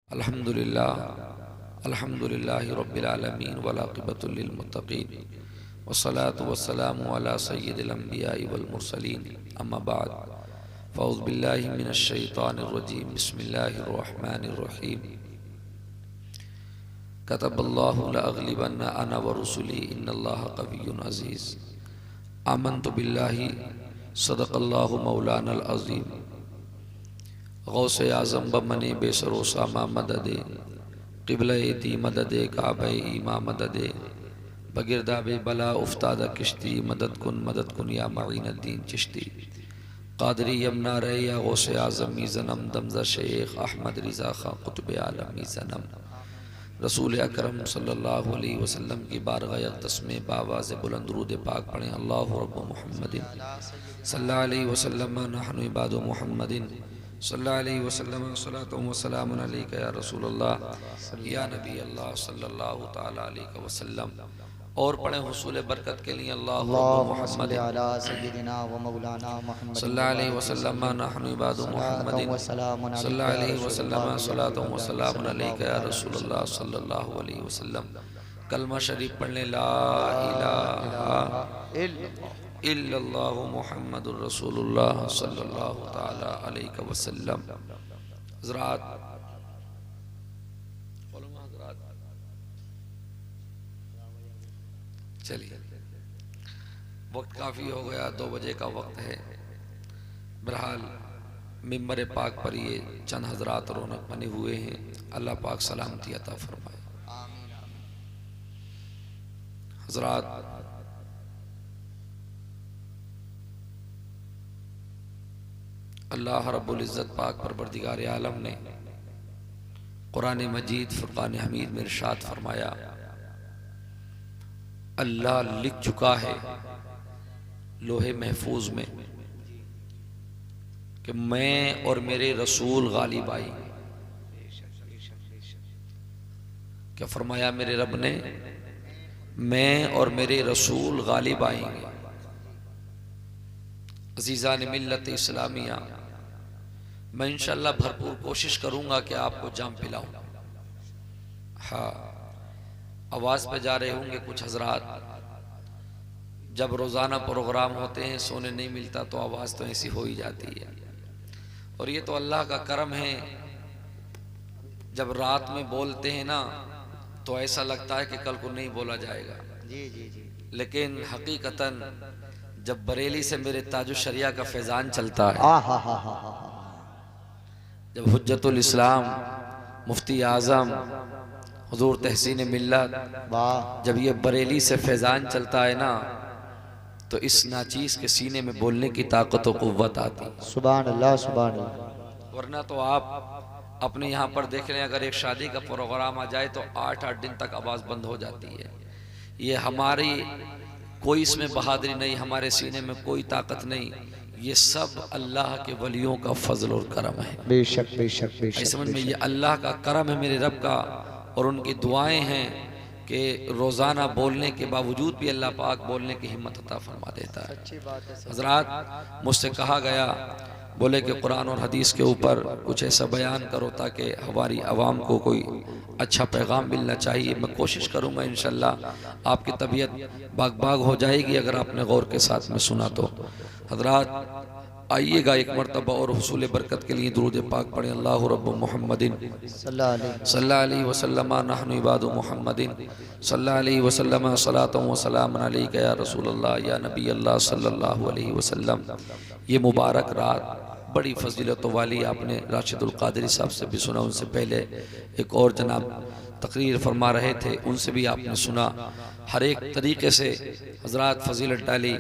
अल्हम्दुलिल्लाह अल्हम्दुलिल्लाहि रब्बिल आलमीन वल आक़िबतु लिल मुत्तक़ीन वस्सलातु वस्सलामु अला सय्यिदिल अंबियाइ वल मुरसलीन अम्मा बाद फ़अऊज़ु बिल्लाहि मिनश शैतानिर रजीम बिस्मिल्लाहिर रहमानिर रहीम कतबल्लाहु लअग़लिबन्ना अना व रुसुली इन्नल्लाहा क़विय्युन अज़ीज़ आमन्तु बिल्लाहि सदक़ल्लाहु मौलानल अज़ीम गौसे आज़म बमने बेसरोसामा मददे क़िबले मददे काबे ईमा मददे बगिरदाबे बला उफ्तादा किश्ती मदद कुन या मईनुद्दीन चिश्ती क़ादरी यमना रे या गौसे आज़म ज़नम दमज़ा शेख अहमद रिज़ा खां क़ुतुब आलमी ज़नम रसूल अकरम सल्लल्लाहु अलैहि वसल्लम की बारगाह अक़दस में बावाज़ बुलंद दुरूद पाक पढ़ें। अल्लाहु रब्बु मुहम्मदिन सल्लल्लाहु अलैहि वसल्लम नहनु इबादु मुहम्मदिन सल्लल्लाहु अलैहि वसल्लम सलातु व सलामुन अलैका या रसूलल्लाह या नबी अल्लाह सल्लल्लाहु तआला अलैहि वसल्लम। और पढ़ें हुसूल बरकत के लिए अल्लाहु रब्बु मुहम्मद सल्लल्लाहु अलैहि वसल्लम नहनु इबादु मुहम्मदिन सल्लल्लाहु अलैहि वसल्लम सलातु व सलामुन अलैका या रसूलल्लाह सल्लल्लाहु अलैहि वसल्लम। कलमा शरीफ पढ़ने ला इलाहा इल्लल्लाहु मुहम्मदुर रसूलुल्लाह सल्लल्लाहु तआला अलैहि वसल्लम। हज़रात चलिए वक्त काफ़ी हो गया, 2 बजे का वक्त है। बहरहाल मिंबर पाक पर ये चंद हजरात रौनक बने हुए हैं। अल्लाह पाक सलामती अता फरमाए। हजरात अल्लाह रब्बुल इज़्ज़त पाक परवरदिगार आलम ने कुरान मजीद फुरक़ान हमीद में इरशाद फरमाया, अल्लाह लिख चुका है लोहे महफूज में कि मैं और मेरे रसूल गालिब आएंगे। क्या फरमाया मेरे रब ने? मैं और मेरे रसूल गालिब आएंगे। अज़ीज़ान मिल्लत इस्लामिया, मैं इंशाअल्लाह भरपूर कोशिश करूंगा कि आपको जाम पिलाऊं। हाँ, आवाज़ पे जा रहे होंगे कुछ हजरात, जब रोज़ाना प्रोग्राम होते हैं सोने नहीं मिलता तो आवाज़ तो ऐसी हो ही जाती है। और ये तो अल्लाह का करम है, जब रात में बोलते हैं ना तो ऐसा लगता है कि कल को नहीं बोला जाएगा। लेकिन हकीकतन जब बरेली से मेरे ताजुश शरिया का फैज़ान चलता है, जब हुज्जतुल इस्लाम मुफ्ती आज़म हुजूर तहसीन मिल्लत, जब ये बरेली से फैज़ान चलता है ना तो इस नाचीज़ के सीने में बोलने की ताकत और क़ुव्वत आती। सुभान अल्लाह सुभान अल्लाह। वरना तो आप अपने यहाँ पर देख लें, अगर एक शादी का प्रोग्राम आ जाए तो 8-8 दिन तक आवाज़ बंद हो जाती है। ये हमारी कोई इसमें बहादुरी नहीं, हमारे सीने में कोई ताकत नहीं, ये सब अल्लाह के वलियों का फजल और करम है। बेशक बेशक बेशक। समझ में, ये अल्लाह का करम है मेरे रब का, और उनकी दुआएं हैं कि रोज़ाना बोलने के बावजूद भी अल्लाह पाक बोलने की हिम्मत अता फरमा देता है। हज़रात, मुझसे कहा गया बोले कि कुरान और हदीस के ऊपर कुछ ऐसा बयान करो ताकि हमारी आवाम को कोई अच्छा पैगाम मिलना चाहिए। मैं कोशिश करूँगा इंशाअल्लाह, आपकी तबीयत बाग बाग हो जाएगी अगर आपने गौर के साथ में सुना तो। हज़रात आइएगा एक मरतबा और हुसूल बरकत के लिए दुरूद पाक पढ़ें। अल्लाहु रब्बु मुहम्मदिन सल्लल्लाहु अलैहि वसल्लम नहनु इबादु मुहम्मदिन सल्लल्लाहु अलैहि वसल्लम सलातु व सलामुन अलैका या रसूलल्लाह या नबी अल्लाह सल्लल्लाहु अलैहि वसल्लम। ये मुबारक रात बड़ी फजीलत वाली, आपने राशिदुल क़ादरी साहब से भी सुना, उनसे पहले एक और जनाब तकरीर फरमा रहे थे, उनसे भी आपने सुना। हर एक तरीके से हजरात फजीलत डाली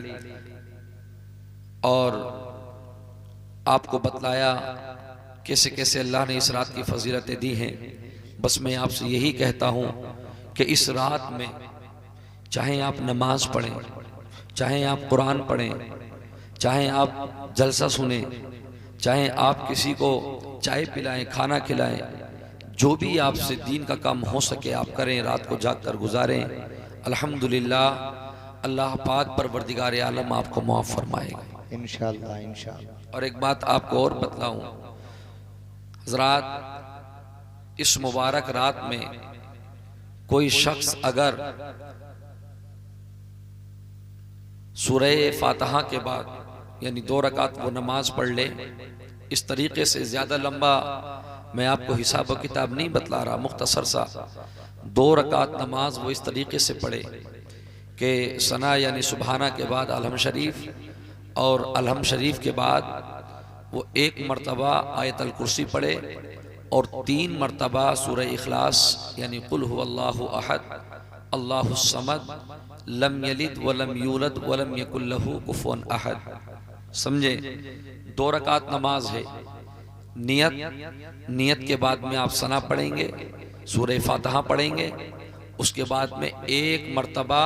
और आपको बतलाया कैसे कैसे अल्लाह ने इस रात की फजीलतें दी हैं। बस मैं आपसे यही कहता हूँ कि इस रात में चाहे आप नमाज पढ़ें, चाहे आप कुरान पढ़ें, चाहे आप जलसा सुने, चाहे आप किसी को चाय पिलाएं, खाना खिलाएं, जो भी आपसे दीन का काम हो सके आप करें, रात को जाग कर गुजारें। अल्हम्दुलिल्लाह, अल्लाह पाक परवरदिगार आलम आपको मुआफ़ फरमाएगा इंशाअल्लाह इंशाअल्लाह। और एक बात आपको और बतलाऊं हजरात, इस मुबारक रात में कोई शख्स अगर सूरह फातिहा के बाद यानी 2 रकात वो नमाज पढ़ ले, इस तरीके से ज़्यादा लंबा मैं आपको हिसाब किताब नहीं बतला रहा, मुख्तसर सा 2 रकात नमाज वो इस तरीके से पढ़े कि सना यानी सुबहाना के बाद अलहम शरीफ और अलहम शरीफ के बाद वो 1 मरतबा आयतल कुर्सी पढ़े और 3 मरतबा सूरह इखलास यानी कुल हुवल्लाहु अहद अल्लाहुस समद लम यलिद वलम यूलद वलम यकुल लहू कुफुवन अहद। समझे? 2 रकात नमाज है। नियत के बाद में आप सना पढ़ेंगे, सूरह फातिहा पढ़ेंगे, उसके बाद में 1 मरतबा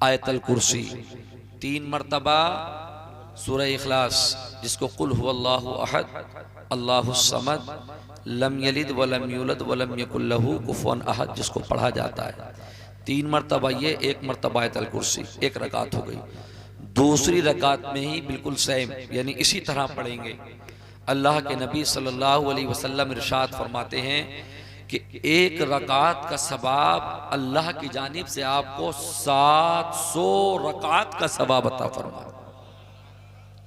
आयतल कुर्सी, 3 मरतबा सूरह इखलास जिसको कुल हुवल्लाहु अहद अल्लाहुस समद लम यलिद वलम यूलद वलम यकुल लहू कुफुवन अहद जिसको पढ़ा जाता है, 3 मरतबा ये, 1 मरतबा आयतल कुर्सी, 1 रकात हो गई। दूसरी रकात में ही बिल्कुल सेम यानी इसी तरह पढ़ेंगे। अल्लाह के नबी सल्लल्लाहु अलैहि वसल्लम इरशाद फरमाते हैं कि 1 रकात का सवाब अल्लाह की जानिब से आपको 700 रकात का सवाब अता फरमा।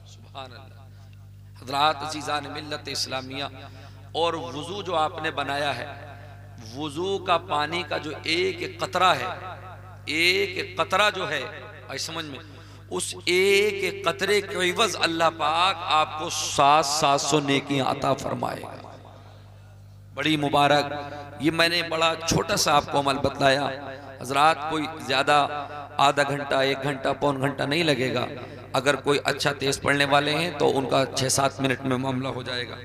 सुभान अल्लाह। हज़रात अज़ीज़ान मिल्लत इस्लामिया, और वुज़ू जो आपने बनाया है, वुज़ू का पानी का जो एक कतरा है, एक कतरा जो है, आई समझ में, उस एक कतरे के इवज़ अल्लाह पाक आपको 700 नेकियां अता फरमाएगा। बड़ी मुबारक। ये मैंने बड़ा छोटा सा आपको अमल बतलाया। हजरात कोई ज़्यादा आधा घंटा, 1 घंटा, पौन घंटा नहीं लगेगा। अगर कोई अच्छा तेज पढ़ने वाले हैं तो उनका 6-7 मिनट में मामला हो जाएगा।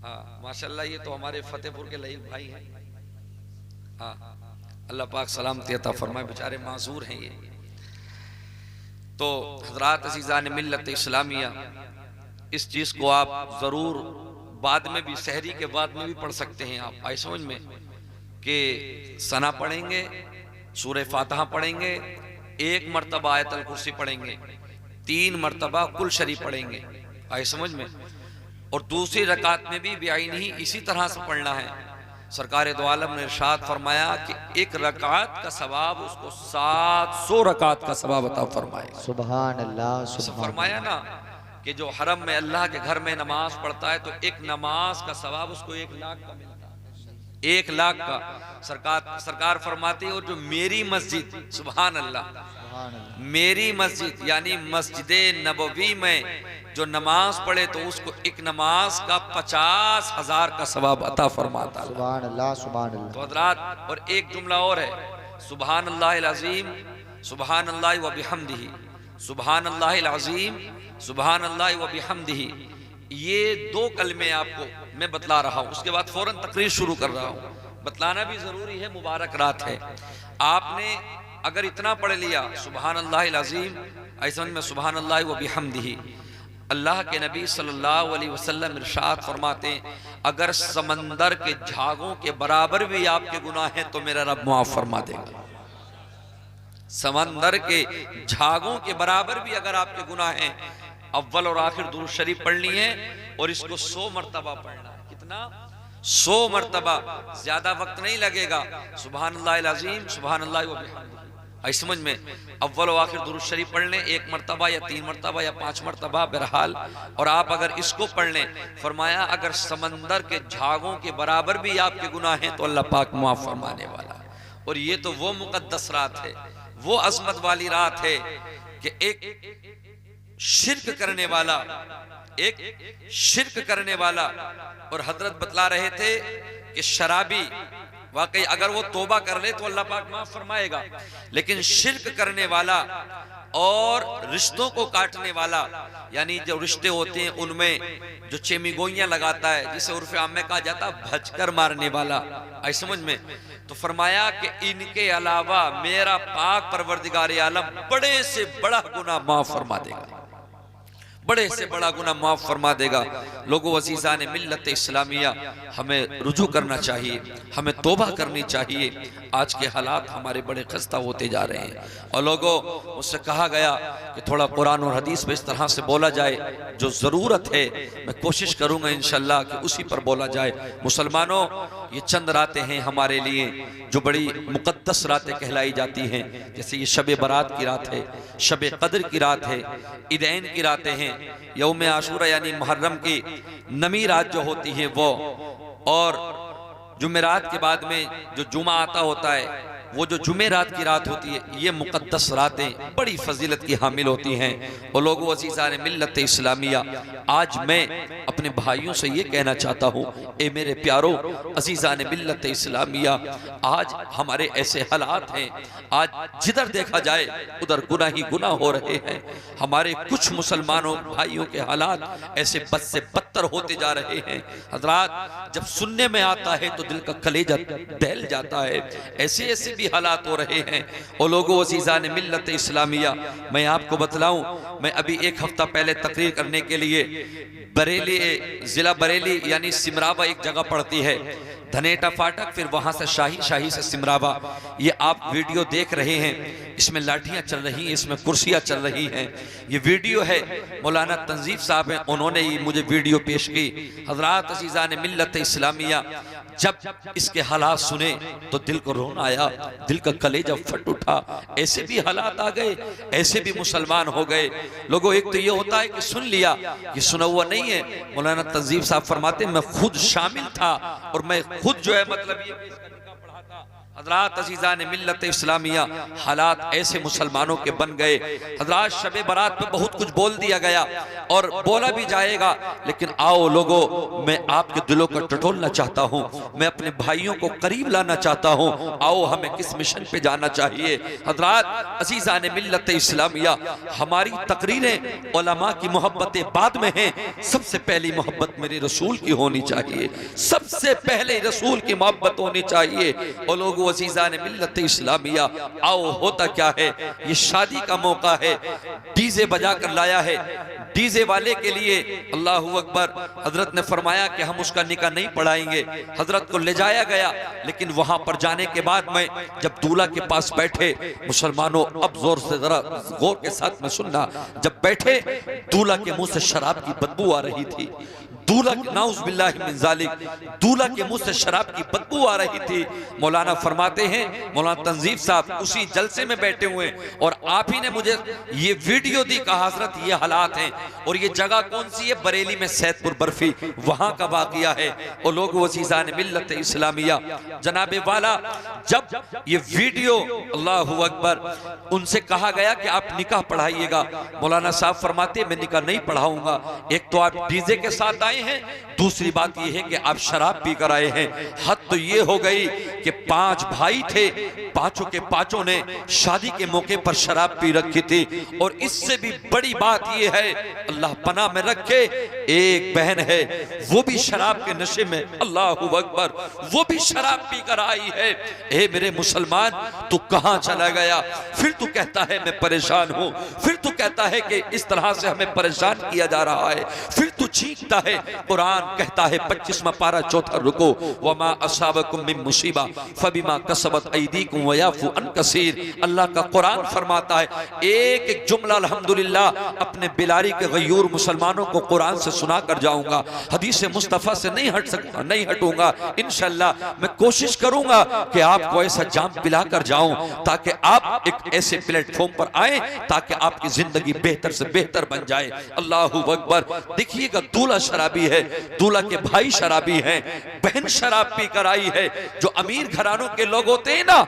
हाँ माशाल्लाह, ये तो हमारे फतेहपुर के लईक भाई हैं। हाँ अल्लाह पाक सलामती अता फरमाए, बेचारे माजूर हैं ये। तो हजरात अज़ीज़ान मिल्लत इस्लामिया, इस चीज़ को आप ज़रूर बाद में भी, सहरी के बाद में भी पढ़ सकते हैं आप, आई समझ में, कि सना पढ़ेंगे, सूरह फातिहा पढ़ेंगे, 1 मरतबा आयतल कुर्सी पढ़ेंगे, 3 मरतबा कुल शरीफ पढ़ेंगे, आई समझ में। और दूसरी रकात में भी बेआईन ही इसी तरह से पढ़ना है। सरकार दो आलम ने इरशाद फरमाया कि 1 रकात का सवाब उसको 700 रकात का सवाब अता फरमाए। सुभान अल्लाह। फरमाया ना कि जो हरम में अल्लाह के घर में नमाज पढ़ता है तो 1 नमाज का सवाब उसको 1 लाख का मिलता है, 1 लाख का। सरकार फरमाती है, और जो मेरी मस्जिद, सुभान अल्लाह, मेरी मस्जिद यानी मस्जिद नबवी में जो नमाज पढ़े तो उसको 1 नमाज का 50,000 का सवाब अता फरमाता है। सुभान अल्लाह, सुभान अल्लाह। तो हज़रात, और एक जुमला और है, सुभान अल्लाहिल अज़ीम, सुभान अल्लाह व बिहम्दिही, सुभान अल्लाहिल अज़ीम, सुभान अल्लाह व बिहम्दिही। ये 2 कलमे आपको मैं बतला रहा हूँ, उसके बाद फौरन तकरीर शुरू कर रहा हूँ। बतलाना भी ज़रूरी है, मुबारक रात है। आपने अगर इतना पढ़ लिया, सुभान अल्लाहिल अज़ीम, ऐसा में सुभान अल्लाह व बिहम्दिही, अल्लाह के नबी सल्लल्लाहु अलैहि वसल्लम इरशाद फरमाते हैं, अगर समंदर के झागों के बराबर भी आपके गुनाह हैं तो मेरा रब माफ फरमा देगा। समंदर के झागों के बराबर भी अगर आपके गुनाह हैं, अव्वल और आखिर दुरूद शरीफ पढ़नी है और इसको 100 मरतबा पढ़ना है। कितना? 100 मरतबा। ज्यादा वक्त नहीं लगेगा। सुभान अल्लाह अज़ीम, सुभान अल्लाह व बिहम्दिही, आई समझ में, अव्वल और आखिर दुरूद शरीफ पढ़ लें 1 मरतबा या 3 मरतबा या 5 मरतबा बहरहाल। और आप अगर इसको पढ़ लें, फरमाया अगर समंदर के झागों के बराबर भी आपके गुनाह हैं तो अल्लाह पाक माफ फरमाने वाला। और ये तो वो मुकद्दस रात है, वो अजमत वाली रात है कि एक शिर्क करने वाला, एक शिर्क करने वाला, और हजरत बतला रहे थे कि शराबी वाकई अगर वो तौबा कर ले तो अल्लाह पाक माफ फरमाएगा, लेकिन शिर्क करने वाला और रिश्तों को काटने वाला, यानी जो रिश्ते होते हैं उनमें जो चेमीगोइयां लगाता है, जिसे उर्फ आम में कहा जाता है भजकर मारने वाला, आई समझ में, तो फरमाया कि इनके अलावा मेरा पाक परवरदिगार आलम बड़े से बड़ा गुनाह माफ फरमा देगा। बड़े से बड़ा गुनाह माफ फरमा देगा। लोगों अजीज़ा ने मिल्लत इस्लामिया, हमें रुजू करना चाहिए, हमें तौबा करनी चाहिए। आज के हालात हमारे बड़े खस्ता होते जा रहे हैं। और लोगों, मुझसे कहा गया कि थोड़ा कुरान और हदीस पे इस तरह से बोला जाए, जो ज़रूरत है मैं कोशिश करूँगा इंशाअल्लाह कि उसी पर बोला जाए। मुसलमानों, ये चंद रातें हैं हमारे लिए जो बड़ी मुक़द्दस रातें कहलाई जाती हैं। जैसे ये शब बारात की रात है, शब कद्र की रात है, ईदैन की रातें हैं, यौम आशूरा यानी मुहर्रम की नमी रात जो होती है वो, और जुमेरात के बाद में जो जुमा आता होता है वो जो जुमेरात की रात होती है, ये मुक़द्दस रातें बड़ी फजीलत की हामिल होती हैं। और लोगों अज़ीज़ान मिल्लत इस्लामिया, आज मैं अपने भाइयों से ये कहना चाहता हूँ, ए मेरे प्यारो अज़ीज़ान मिल्लत इस्लामिया, आज हमारे ऐसे हालात हैं, आज जिधर देखा जाए उधर गुनाह ही गुनाह हो रहे हैं। हमारे कुछ मुसलमानों भाइयों के हालात ऐसे बद से बदतर होते जा रहे हैं। हज़रात, जब सुनने में आता है तो दिल का कलेजा दहल जाता है। ऐसे ऐसे भी हालात हो रहे हैं। और लोगों अज़ीज़ान मिल्लत इस्लामिया, मैं आपको बतलाऊं, मैं अभी एक हफ्ता पहले तकरीर करने के लिए बरेली, जिला बरेली यानी सिमरावा एक जगह पड़ती है, धनेटा फाटक, फिर वहां से शाही से सिमरावा, ये आप वीडियो देख रहे हैं, इसमें लाठियां चल रही हैं, इसमें कुर्सियां चल रही हैं। ये वीडियो है, मौलाना तंजीफ साहब हैं, उन्होंने ही मुझे वीडियो पेश की। हज़रात अज़ीज़ान मिल्लत इस्लामिया, जब इसके हालात सुने तो दिल को रोना आया, दिल का कलेजा फट उठा। ऐसे भी हालात आ गए, ऐसे भी मुसलमान हो गए। लोगों, एक तो ये होता है कि सुन लिया, ये सुना हुआ नहीं है। मौलाना तंजीफ साहब फरमाते, मैं खुद शामिल था और मैं खुद जो है मतलब ये पढ़ा था। हज़रात अज़ीज़ान मिल्लत इस्लामिया, हालात ऐसे मुसलमानों के बन गए। हज़रात, शब बारात पे बहुत कुछ बोल दिया गया और बोला भी जाएगा, लेकिन आओ लोगों, मैं आपके दिलों को टटोलना चाहता हूँ, मैं अपने भाइयों को करीब लाना चाहता हूँ। आओ, हमें किस मिशन पे जाना चाहिए। हज़रात अज़ीज़ान मिल्लत इस्लामिया, हमारी तकरीरें उलमा की मोहब्बतें बाद में हैं, सबसे पहली मोहब्बत मेरे रसूल की होनी चाहिए, सबसे पहले रसूल की मोहब्बत होनी चाहिए। और लोगों अज़ीज़ान मिल्लत इस्लामिया, आओ, होता क्या है, ये शादी का मौका है, डीजे बजा कर लाया है। डीजे वाले के लिए अल्लाहू अकबर, हजरत ने फरमाया कि हम उसका निकाह नहीं पढ़ाएंगे। हजरत को ले जाया गया, लेकिन वहां पर जाने के बाद में जब दूल्हा के पास बैठे, मुसलमानों अब जोर से जरा गौर के साथ में सुनना, जब बैठे दूल्हा के मुंह से शराब की बदबू आ रही थी। दूल्हा, नाउज़ बिल्लाहि मिन ज़ालिक, दूल्हा के मुंह से शराब की बदबू आ रही थी। मौलाना फरमाते हैं, मौलाना तंजीफ साहब उसी जलसे में बैठे हुए, और आप ही ने मुझे ये वीडियो दी, कहा हजरत ये हालात हैं। और ये जगह कौन सी है? बरेली में सैदपुर बर्फी, वहां का वाक़िया है। और लोग अज़ीज़ान मिल्लत इस्लामिया, जनाबे वाला, जब ये वीडियो, अल्लाहू अकबर, उनसे कहा गया कि आप निकाह पढ़ाइएगा। मौलाना साहब फरमाते, मैं निकाह नहीं पढ़ाऊंगा। एक तो आप डीजे के साथ आए हैं, दूसरी बात यह है कि आप शराब पी कर आए हैं। हद तो ये हो गई कि 5 भाई थे, पांचों के पांचों ने शादी के मौके पर शराब पी रखी थी। और इससे भी बड़ी बात यह है, अल्लाह पनाह में रखे, एक बहन है वो भी शराब के नशे में, अल्लाहू अकबर, वो भी शराब पी कर आई है। ए मेरे मुसलमान, तू कहां चला गया? फिर तू कहता है मैं परेशान हूं, फिर तू कहता है कि इस तरह से हमें परेशान किया जा रहा है, फिर तू चीखता है। कुरान कहता है 25वां पारा 4था रुको, वमा असाबकुम मिन मुसीबा फबिमा कसबत अयदीकुम वयाफु अन कसीर। अल्लाह का कुरान फरमाता है, एक एक जुमला अल्हम्दुलिल्लाह अपने बिलारी के गयूर मुसलमानों को कुरान से सुना कर जाऊंगा। हदीस मुस्तफ़ा से नहीं हट सकता, नहीं हटूंगा। इंशाअल्लाह मैं कोशिश करूंगा कि आपको ऐसा जाम पिला कर जाऊं ताकि आप एक ऐसे प्लेटफॉर्म पर आए ताकि आपकी जिंदगी बेहतर से बेहतर बन जाए। अल्लाहू अकबर। देखिएगा, दूल्हा शराबी है, दूल्हा के भाई शराबी हैं, बहन शराब पी कर आई है। जो अमीर घरानों के लोग होते हैं ना,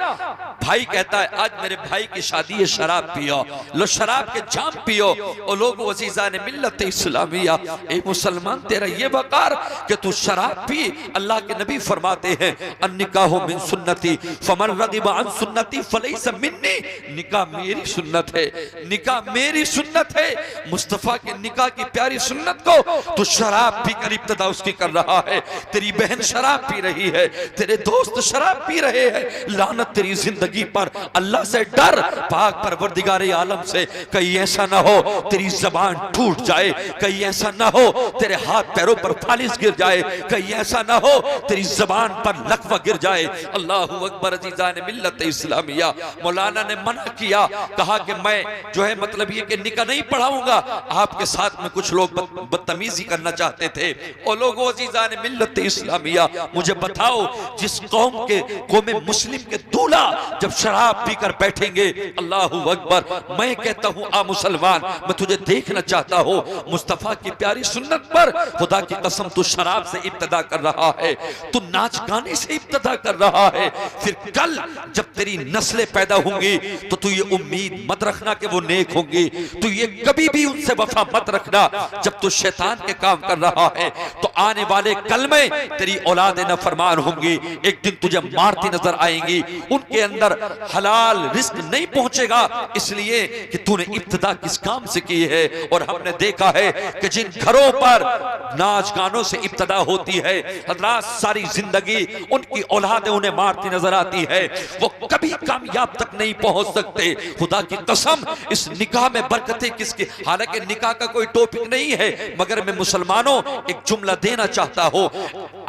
भाई कहता है आज मेरे भाई की शादी है, शराब पियो, लो शराब के जाम पियो। और लोग अज़ीज़ान मिल्लत इस्लामिया, ए मुसलमान, तेरा ये वकार कि तू शराब पी। अल्लाह के नबी फरमाते हैं, अन्निकाहु मिन सुन्नती फमन रगिबा अन सुन्नती फलैसा मिन्नी। निकाह मेरी सुन्नत है, निकाह मेरी सुन्नत है। मुस्तफ़ा के निकाह की प्यारी सुन्नत को तू शराब पीकर इब्तिदा उसकी कर रहा है, तेरी बहन शराब पी रही है, तेरे दोस्त शराब पी रहे हैं, लानत तेरी जिंदगी पर। अल्लाह से डर, पाक परवरदिगार आलम से, कहीं ऐसा ना हो तेरी जबान टूट जाए, कहीं ऐसा ना हो तेरे हाथ पैरों पर फालिस गिर जाए, कहीं ऐसा ना हो तेरी जबान पर लकवा गिर जाए। अल्लाहु अकबर। अजीजान मिल्लत इस्लामिया, मौलाना ने मना किया, कहा कि मैं जो है मतलब ये कि निकाह नहीं पढ़ाऊंगा। आपके साथ में कुछ लोग बदतमीजी करना चाहते थे। ओ लोगों, अजीजान मिल्लत इस्लामिया, मुझे बताओ, जिस कौम मुस्लिम के दूल्हा जब शराब पीकर बैठेंगे, अल्लाहु अकबर, मैं कहता हूं आ मुसलमान, मैं तुझे देखना चाहता हूं मुस्तफा की प्यारी सुन्नत पर। खुदा की कसम, तू शराब से इब्तिदा कर रहा है, तू नाच गाने से इब्तिदा कर रहा है। फिर कल जब तेरी नस्लें पैदा होंगी तो तू ये उम्मीद मत रखना कि वो नेक होंगी, तू ये कभी भी उनसे वफा मत रखना। जब तू शैतान के काम कर रहा है तो आने वाले कल में तेरी औलादे नाफरमान होंगी, एक दिन तुझे मारती नजर आएंगी, उनके अंदर हलाल रिस्क नहीं पहुंचेगा, इसलिए कि तूने इब्तिदा किस काम से की है। और हमने देखा है कि जिन घरों पर नाच गानों से इब्तिदा होती है, हज़रात सारी जिंदगी उनकी औलादें उन्हें मारती नजर आती है, वो कभी कामयाब तक नहीं पहुंच सकते। खुदा की कसम, इस निकाह में बरकतें किसकी, हालांकि निकाह का कोई टॉपिक नहीं है, मगर मैं मुसलमानों एक जुमला देना चाहता हूं,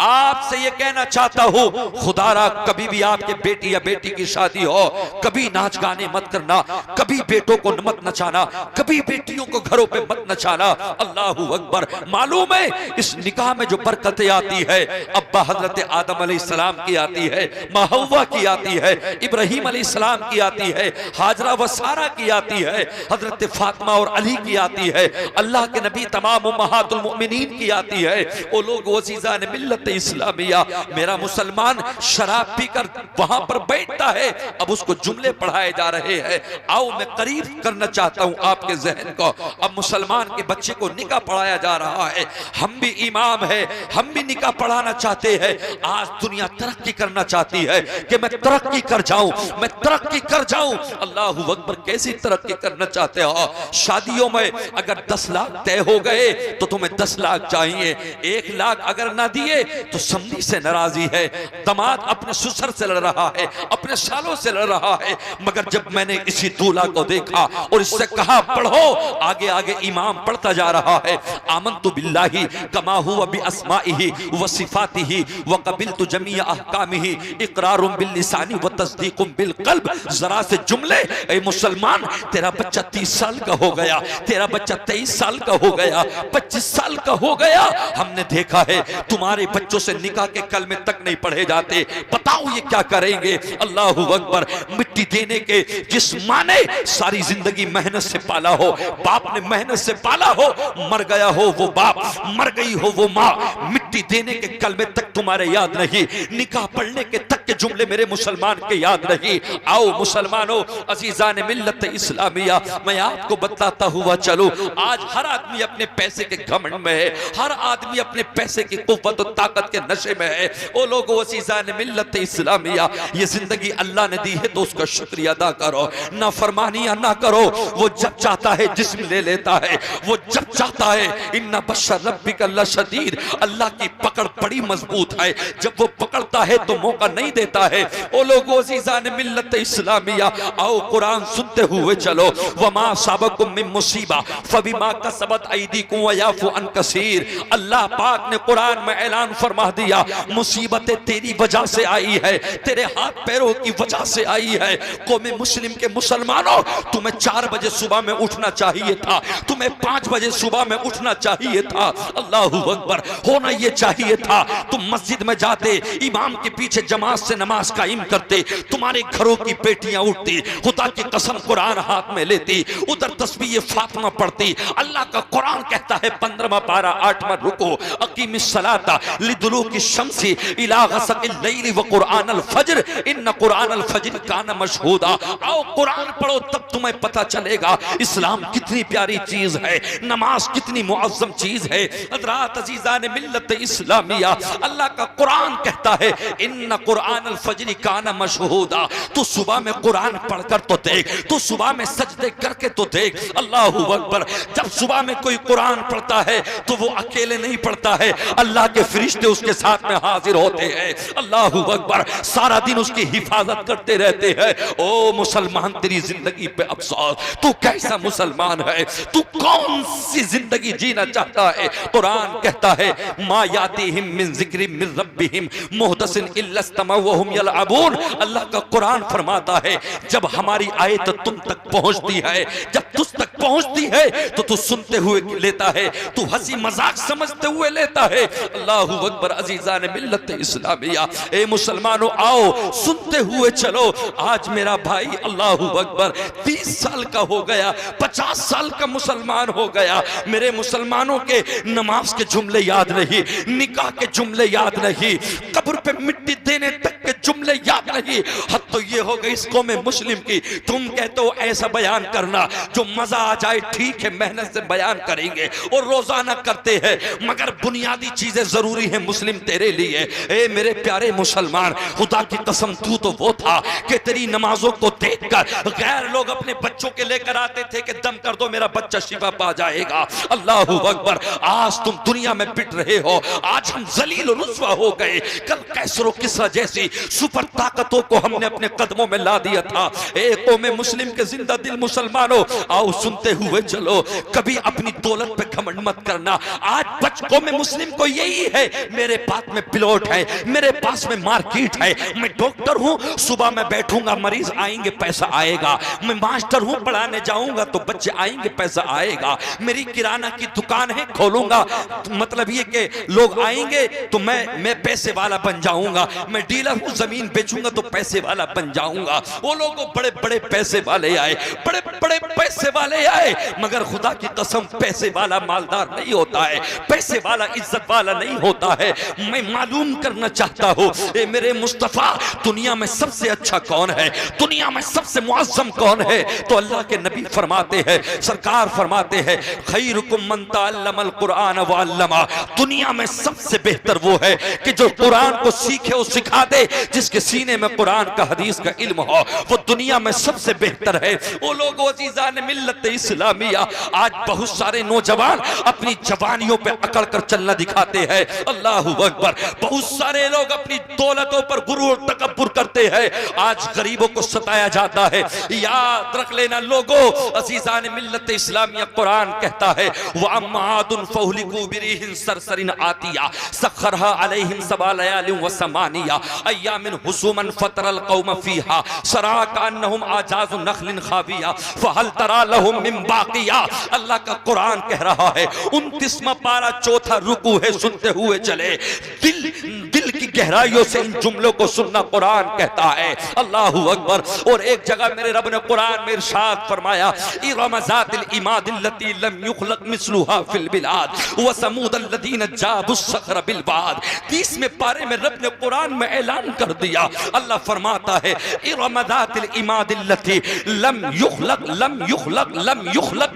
आपसे ये कहना चाहता हूं, खुदारा कभी भी आपके बेटी या बेटी की शादी हो, कभी नाच गाने मत करना, कभी बेटों को मत नचाना, कभी बेटियों को घरों पे मत नचाना। अल्लाहू अकबर। मालूम है इस निकाह में जो बरकतें आती है, अब्बा हजरत आदम अलैहिस्सलाम की आती है, माँ हव्वा की आती है, इब्राहिम अलैहिस्सलाम की आती है, हाजरा व सारा की आती है, हजरत फातिमा और अली की आती है, अल्लाह के नबी तमाम उम्महातुल मोमिनीन की आती है। ओ लोग, अज़ीज़ान मिल्लत इस्लामिया, मेरा मुसलमान शराब पीकर वहां पर बैठता है, अब उसको जुमले पढ़ाए जा रहे हैं। आओ मैं करीब करना चाहता हूं आपके जहन को। अब मुसलमान के बच्चे को निकाह पढ़ाया जा रहा है, हम भी इमाम है, हम भी निकाह पढ़ाना चाहते हैं। आज दुनिया तरक्की करना चाहती है कि मैं तरक्की कर जाऊं, मैं तरक्की कर जाऊं। अल्लाहू अकबर। कैसी तरक्की करना चाहते हो? शादियों में अगर 10 लाख तय हो गए तो तुम्हें 10 लाख चाहिए, 1 लाख अगर ना दिए तो समधी से नाराजी है, दामाद अपने ससुर से लड़ रहा है, अपने सालों से लड़ रहा है। मगर जब मैंने इसी दूल्हा को देखा और इससे कहा पढ़ो, आगे आगे इमाम पढ़ता जा रहा है, आमन्तु बिल्लाहि कमा हुवा बिअस्माइहि व सिफातिहि व क़बिलतु जमीअ अहकामिहि इक़रारुम बिल लिसानी व तस्दीक़ुम बिल क़ल्ब। जरा से जुमले, ए मुसलमान, तेरा बच्चा 30 साल का हो गया, तेरा बच्चा 23 साल का हो गया, 25 साल का हो गया, हमने देखा है तुम्हारे बच्चों से निकाह के कलमे तक नहीं पढ़े जाते। बताओ ये क्या करेंगे? अल्लाहू अकबर। मिट्टी देने के जिस माँ ने सारी जिंदगी मेहनत से पाला हो, बाप ने मेहनत से पाला हो, मर गया हो वो बाप, मर गई हो वो माँ, मिट्टी देने के कलमे तक तुम्हारे याद नहीं, निकाह पढ़ने के तक के जुमले मेरे मुसलमान के याद नहीं। आओ मुसलमानों, अजीजान मिल्लत इस्लामिया, मैं आपको बताता हुआ चलूं, आज हर आदमी अपने पैसे के घमंड में है, हर आदमी अपने पैसे की कुव्वत और ताकत के नशे में है। ओ लोगों, अजीजान मिल्लत इस्लामिया, ये जिंदगी अल्लाह ने दी है तो उसका शुक्रिया अदा करो, ना फरमानियां ना करो। वो जब चाहता है जिस्म ले लेता है, वो जब चाहता है, इन्ना बशर रब्बिका लशदीद, अल्लाह की पकड़ बड़ी मजबूत है, जब वो पकड़ता है तो मौका नहीं देता है। ओ लोगों, अजीजान मिल्लत इस्लामिया, आओ कुरान सुनते हुए चलो। वमा साबकुम मिन मुसीबा फबिमा कसबत अयदीकुम व याफु अन कसीर। अल्लाह पाक ने कुरान में ऐलान फरमा दिया, मुसीबतें तेरी वजह से आई है, तेरे हाथ पैरों की वजह से आई है। कौमे मुस्लिम के मुसलमानों, तुम्हें 4 बजे सुबह में उठना चाहिए था, तुम्हें 5 बजे सुबह में उठना चाहिए था। अल्लाहू अकबर। होना ये चाहिए था तुम मस्जिद में जाते, इमाम के पीछे जमात से नमाज कायम करते, तुम्हारे घरों की बेटियां उठती, खुदा की कसम कुरान हाथ में लेती, उधर तस्बीह फातिमा पढ़ती। अल्लाह का कुरान कहता है 15वां पारा 8वां रुको, अकीमिस सलाता लिदुलूकी शम्सी इला गसकिल लैली व कुरानल फज्र इन्न कुरानल फज्र कान मशहूदा। आओ कुरान पढ़ो तब तुम्हें पता चलेगा इस्लाम कितनी प्यारी चीज है, नमाज कितनी मुअज्जम चीज है। हज़रात अज़ीज़ान मिल्लत इस्लामिया, अल्लाह का कुरान कहता है इन्न कुरानल फज्र कान मशहूदा। तू सुबह में कुरान पढ़कर तो देख, तू सुबह में सजदे करके तो देख। अल्लाहू अकबर। जब सुबह में कोई कुरान पढ़ता है तो वो अकेले नहीं पढ़ता है, अल्लाह के फरिश्ते उसके साथ में हाजिर होते हैं। अल्लाहू अकबर। सारा दिन उसकी हिफाजत करते रहते हैं। ओ मुसलमान, तेरी जिंदगी पे अफसोस, तू कैसा मुसलमान है, तू कौन सी जिंदगी जीना चाहता है। कुरान कहता है मा यातीहिम मिन ज़िक्रि मिन रब्बिहिम मुहदसिन इल्ला इस्तमऊ व हुम यलअबून। अल्लाह का कुरान फरमाता है जब हमारी आयत तुम तक पहुंचती है, जब तुझ तक पहुंचती है तो तू सुनते हुए लेता है, तू हंसी मजाक समझते हुए लेता है। अल्लाहू अकबर। अज़ीज़ान मिल्लत इस्लामिया, ए मुसलमानों आओ सुनते हुए चलो। आज मेरा भाई अल्लाहू अकबर 30 साल का हो गया, 50 साल का मुसलमान हो गया। मेरे मुसलमानों के नमाज के जुमले याद नहीं, निकाह के जुमले याद नहीं, कब्र पे मिट्टी देने तक के जुमले याद नहीं। हद तो ये हो गई इस कौम मुस्लिम की। तुम कहते हो ऐसा बयान करना जो मजा आ जाए, ठीक है मेहनत से बयान करेंगे और रोजाना करते हैं, मगर बुनियादी चीजें जरूरी है मुस्लिम तेरे लिए। ए मेरे प्यारे मुसलमान, खुदा की कसम तू तो वो था कि तेरी नमाजों को देखकर गैर लोग अपने बच्चों के लेकर आते थे कि दम कर दो मेरा बच्चा शिफा पा जाएगा। अल्लाहू अकबर। आज तुम दुनिया में पिट रहे हो, आज हम जलील और रुस्वा हो गए। कल कैसर और किस्रा जैसी सुपर ताकतों को हमने अपने कदमों में ला दिया था। ए कौम मुस्लिम के जिंदा दिल मुसलमानों, आओ सुनते हुए चलो। कभी अपनी दौलत पे घमंड मत करना। आज बच्चों में मुस्लिम को यही है, मेरे पास में प्लॉट है, मेरे पास में मार्केट है, मैं डॉक्टर हूं, सुबह में बैठूंगा मरीज आएंगे पैसा आएगा, मैं मास्टर हूं पढ़ाने जाऊंगा तो बच्चे आएंगे पैसा आएगा, मेरी किराना की दुकान है खोलूंगा, मतलब ये कि लोग आएंगे तो मैं पैसे वाला बन जाऊंगा, मैं डीलर हूं जमीन बेचूंगा तो पैसे वाला बन जाऊंगा। वो लोग बड़े बड़े पैसे वाले आए, बड़े बड़े पैसे वाले आए, मगर खुदा की कसम पैसे वाला मालदार नहीं होता है, पैसे वाला इज्जत वाला नहीं होता है। मैं मालूम करना चाहता हूं ए मेरे मुस्तफा, दुनिया में सबसे अच्छा कौन है, दुनिया में सबसे मुअज्जम कौन है? तो अल्लाह के नबी फरमाते हैं, सरकार फरमाते हैं खैरुकुम मन तअल्लमल कुरान व अल्लमा। दुनिया में सबसे बेहतर वो है कि जो कुरान को सीखे और सिखा दे, जिसके सीने में कुरान का हदीस का इल्म हो, वो दुनिया में सबसे बेहतर है। वो लोग अज़ीज़ान मिल्लत इस्लामिया, आज बहुत सारे नौजवान अपनी जवानियों पे अकड़ कर चलना दिखाते हैं। अल्लाहू अकबर। बहुत सारे लोग अपनी दौलतों पर गुरूर तकब्बुर करते हैं। आज गरीबों को सताया जाता है। याद रख लेना लोगों, अज़ीज़ान मिल्लत इस्लामिया, कुरान कहता है व अम्मादुन फहुलिकू बिरिहिन सरसरिन आतिया सखरहा अलैहिम सबा लयालिन व समानिया अय्यामिन हुसुमन फतरल कौम फीहा सरा कान्नहुम आजाज़ु नखलिन खाविया फहल तरा लहुम मिन बाकिया। अल्लाह का कुरान कह रहा है, 29वां पारा चौथा रुकू है, सुनते हुए चले। दिल की गहराइयों से इन जुमलों को सुनना कुरान कहता है। अल्लाहू अकबर। और एक जगह मेरे रब ने कुरान में इरशाद फरमाया इरम ज़ातिल इमाद लती लम युखलक मिस्लुहा फिल बिलाद व समूद लदीन जाबुस सखर बिल बाद। 30वें पारे में रब ने कुरान में ऐलान कर दिया। अल्लाह फरमाता है इरम ज़ातिल इमाद लती लम युखलक